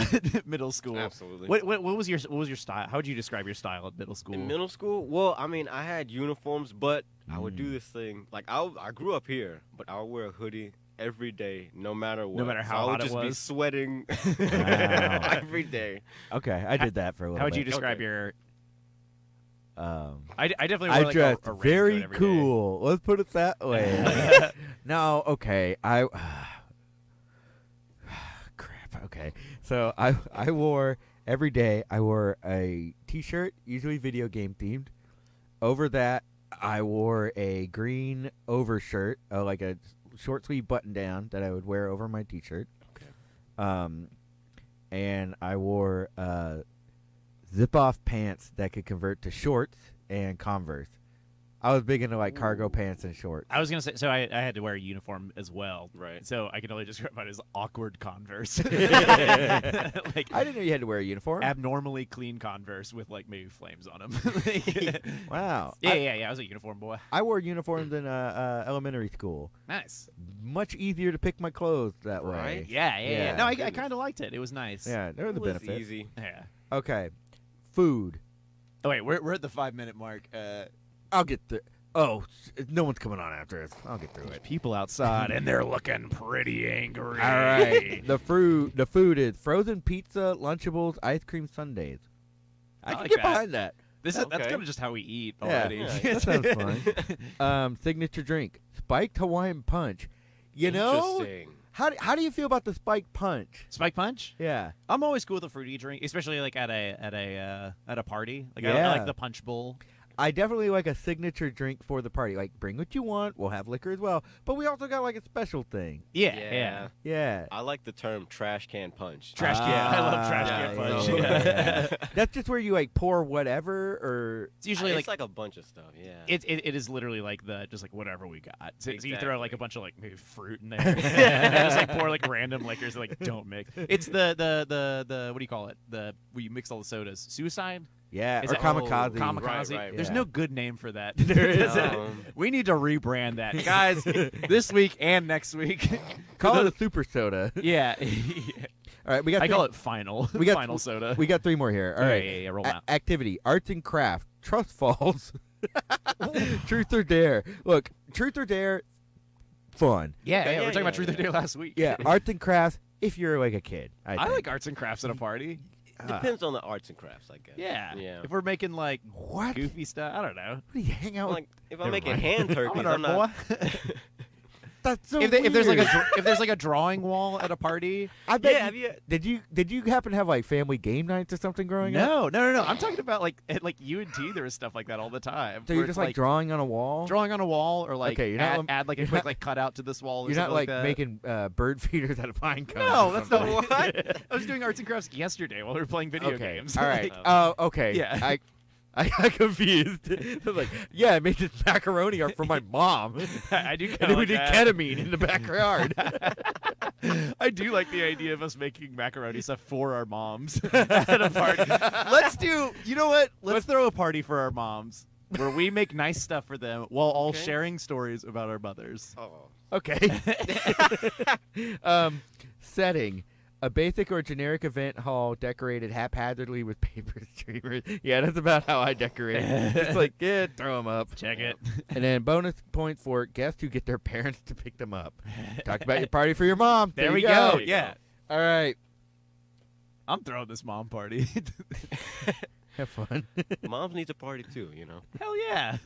middle school. Absolutely. What was your style? How would you describe your style at middle school? In middle school, well, I mean, I had uniforms, but I would do this thing. Like, I grew up here, but I would wear a hoodie every day, no matter what. No matter how so I would hot it just be was? sweating Wow. every day. Okay, I did that for a little How would bit. you describe Okay. your? Um, I definitely wore I like dressed a raincoat very every day. cool. Let's put it that way. No, okay. Crap. Okay. So I wore every day. I wore a T-shirt, usually video game themed. Over that, I wore a green overshirt, like a short sleeve button down that I would wear over my T-shirt. Okay. And I wore zip off pants that could convert to shorts and Converse. I was big into like cargo pants and shorts. I was gonna say, so I had to wear a uniform as well. Right. So I can only describe it as awkward Converse. Like I didn't know you had to wear a uniform. abnormally clean Converse with like maybe flames on them. Wow. Yeah. I was a uniform boy. I wore uniforms in elementary school. Nice. Much easier to pick my clothes that way. Right. Yeah. Yeah. No, I Goodness. kind of liked it. It was nice. Yeah, there were the It was benefits. easy. Yeah. Okay, food. Oh wait, we're at the 5-minute mark. I'll get through. Oh, no one's coming on after us. I'll get through it. People outside and they're looking pretty angry. All right. The food is frozen pizza, Lunchables, ice cream sundaes. I can like get that. behind that. That's Okay. kind of just how we eat Yeah, already. that sounds fun. Signature drink, spiked Hawaiian punch. You know, Interesting. how do you feel about the spiked punch? Spike punch. Yeah. I'm always cool with a fruity drink, especially like at a party. Like I Yeah. like the punch bowl. I definitely like a signature drink for the party. Like, bring what you want. We'll have liquor as well. But we also got like a special thing. Yeah. Yeah. I like the term trash can punch. Trash can. I love trash can punch. Yeah. That's just where you like pour whatever, or It's usually It's like a bunch of stuff. Yeah. it is literally like just like whatever we got. So you throw like a Exactly. bunch of like maybe fruit in there, and just like pour like random liquors that like don't mix. It's the what do you call it? Where you mix all the sodas. Suicide. yeah, Is or it- kamikaze. Kamikaze. Right, There's yeah. no good name for that. There is. We need to rebrand that, guys. This week and next week. Call it a super soda. Yeah. All right, we got. I three- call it final. We got final soda. We got 3 more here. All Yeah, right. yeah, roll 'em out. Activity: arts and craft, trust falls, truth or dare. Look, truth or dare, fun. Yeah, Okay, yeah, we're yeah, talking about yeah, Truth or yeah. Dare last week. Yeah, arts and crafts. If you're like a kid, I I think. like arts and crafts at a party. Depends on the arts and crafts, I guess. Yeah. Yeah. If we're making like What? goofy stuff, I don't know. What do you hang out Like if I'm Never making mind. hand turkeys, I'm not. with? That's so if there's like weird. if there's like a drawing wall at a party. I bet. Yeah, you- have you? Did you happen to have like family game nights or something growing up? No. I'm talking about like at like UNT. There was stuff like that all the time. So where you're it's just like drawing on a wall. drawing on a wall or like Okay, you're not- add like a you're quick not- like cutout to this wall. Or You're not something like that. making bird feeders out of pine cones. No, or that's something. not what. I was doing arts and crafts yesterday while we were playing video Okay. games. All right. Like, Oh, okay. Yeah. I got confused. I was like, yeah, I made this macaroni art for my mom. I do And kind then of we like did that. ketamine in the backyard. I do like the idea of us making macaroni stuff for our moms at a party. Let's do. You know what? Let's throw a party for our moms where we make nice stuff for them while all Okay. sharing stories about our mothers. Oh. Okay. Setting. A basic or generic event hall decorated haphazardly with paper streamers. Yeah, that's about how I decorate. Just like, yeah, throw them up. Check it. And then bonus points for guests who get their parents to pick them up. Talk about your party for your mom. There you we go. There you Yeah. All right. I'm throwing this mom party. Have fun. Moms needs a party too, you know. Hell yeah.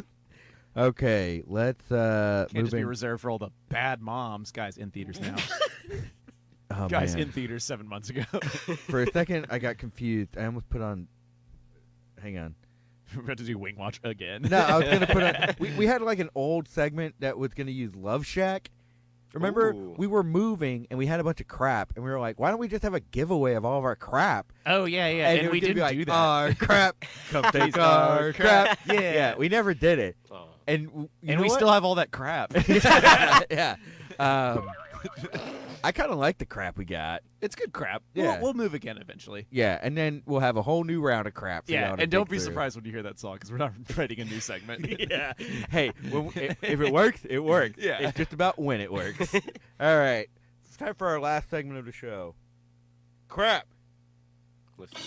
Okay, let's Can't move just be in. reserved for all the bad moms. Guys in theaters now. Oh, Guys man. in theaters 7 months ago. For a second, I got confused. I almost put on. Hang on. We're about to do Wing Watch again. No, I was gonna put on. We had like an old segment that was gonna use Love Shack. Remember, Ooh. we were moving and we had a bunch of crap, and we were like, "Why don't we just have a giveaway of all of our crap?" Oh yeah, yeah. it And was we gonna didn't be like, do that. Our crap, come take our our crap. Yeah. Yeah, we never did it, Oh. and you and know we what? still have all that crap. yeah. I kind of like the crap we got. It's good crap. Yeah. We'll move again eventually. Yeah, and then we'll have a whole new round of crap. For Yeah, y'all to and don't dig be through. surprised when you hear that song because we're not writing a new segment. Yeah. Hey, if it works, it works. Yeah. It's just about when it works. All right. It's time for our last segment of the show. Crap. Listen.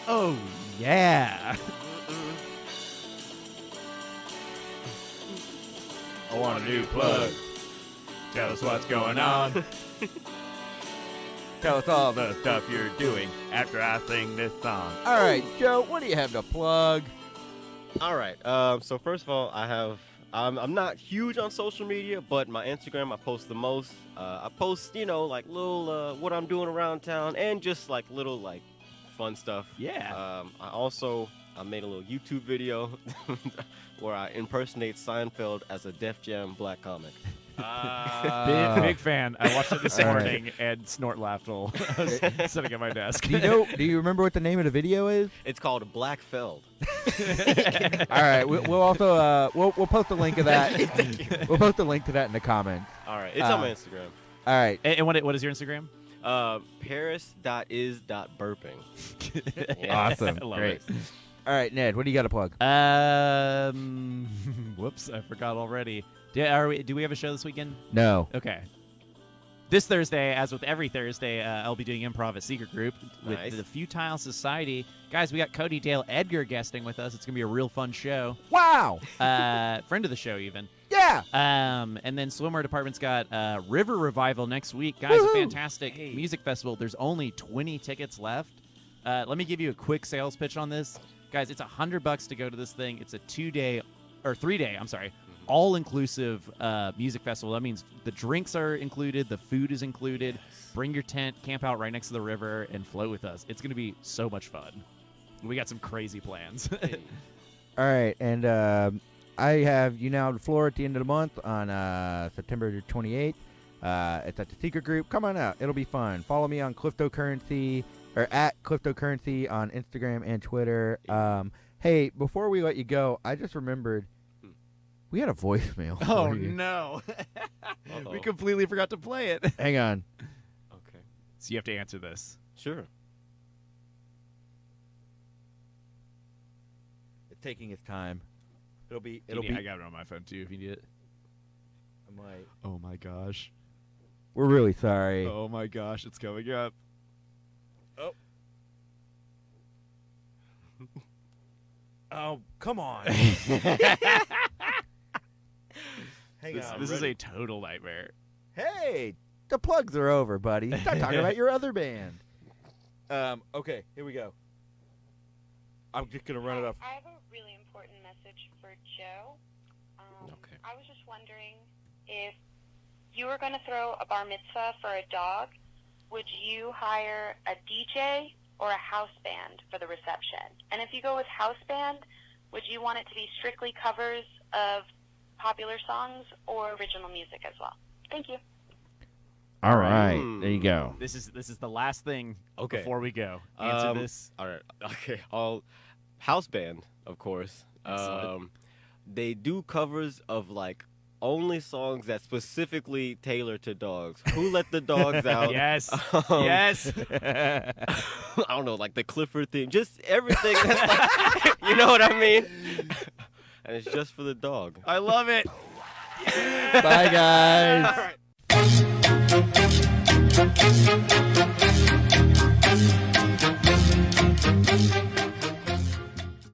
Oh yeah. I want a new plug. Tell us what's going on. Tell us all the stuff you're doing after I sing this song. All right, Joe, what do you have to plug? All right. So first of all, I have. I'm not huge on social media, but my Instagram I post the most. I post, like little what I'm doing around town and just like little like fun stuff. Yeah. I made a little YouTube video where I impersonate Seinfeld as a Def Jam black comic. Big fan. I watched it this All right. morning and snort laughed while I was sitting at my desk. Do you remember what the name of the video is? It's called Black Feld. All right, we'll also we'll post a link of that. We'll post a link to that in the comments. All right. It's on my Instagram. All right. And what is your Instagram? Paris.is.burping. Awesome. I love Great. it. All right, Ned, what do you got to plug? Whoops, I forgot already. Do we have a show this weekend? No. Okay. This Thursday, as with every Thursday, I'll be doing improv at Secret Group with Nice. the Futile Society. Guys, we got Cody Dale Edgar guesting with us. It's going to be a real fun show. Wow. Friend of the show, even. Yeah. And then Swimwear Department's got River Revival next week. Guys, a Woohoo! fantastic music festival. There's only 20 tickets left. Let me give you a quick sales pitch on this. Guys, it's $100 to go to this thing. It's a 3-day, all-inclusive music festival. That means the drinks are included, the food is included. Bring your tent, camp out right next to the river, and float with us. It's going to be so much fun. We got some crazy plans. Hey. All right, and I have You Now the Floor at the end of the month on September 28th. It's at the Secret Group. Come on out. It'll be fun. Follow me on Cryptocurrency or at Cryptocurrency on Instagram and Twitter. Hey, before we let you go, I just remembered we had a voicemail. Oh, for you. no. Uh-oh. We completely forgot to play it. Hang on. Okay. So you have to answer this. Sure. It's taking its time. It'll be. I got it on my phone, too, if you need it. I'm like, Oh, my gosh. we're really sorry. Oh, my gosh. It's coming up. Oh, come on. Hang on. This is a total nightmare. Hey, the plugs are over, buddy. Stop talking about your other band. Okay, here we go. I'm just gonna run it off. I have a really important message for Joe. Okay. I was just wondering if you were going to throw a bar mitzvah for a dog, would you hire a DJ or a house band for the reception? And if you go with house band, would you want it to be strictly covers of popular songs or original music as well? Thank you. All right, there you go. This is the last thing Okay. before we go. Answer this. All right. Okay. House band, of course. Excellent. They do covers of like only songs that specifically tailor to dogs. Who Let the Dogs Out? Yes. Um, Yes. I don't know, like the Clifford theme, just everything. That's like, you know what I mean? And it's just for the dog. I love it. Bye, guys. All right.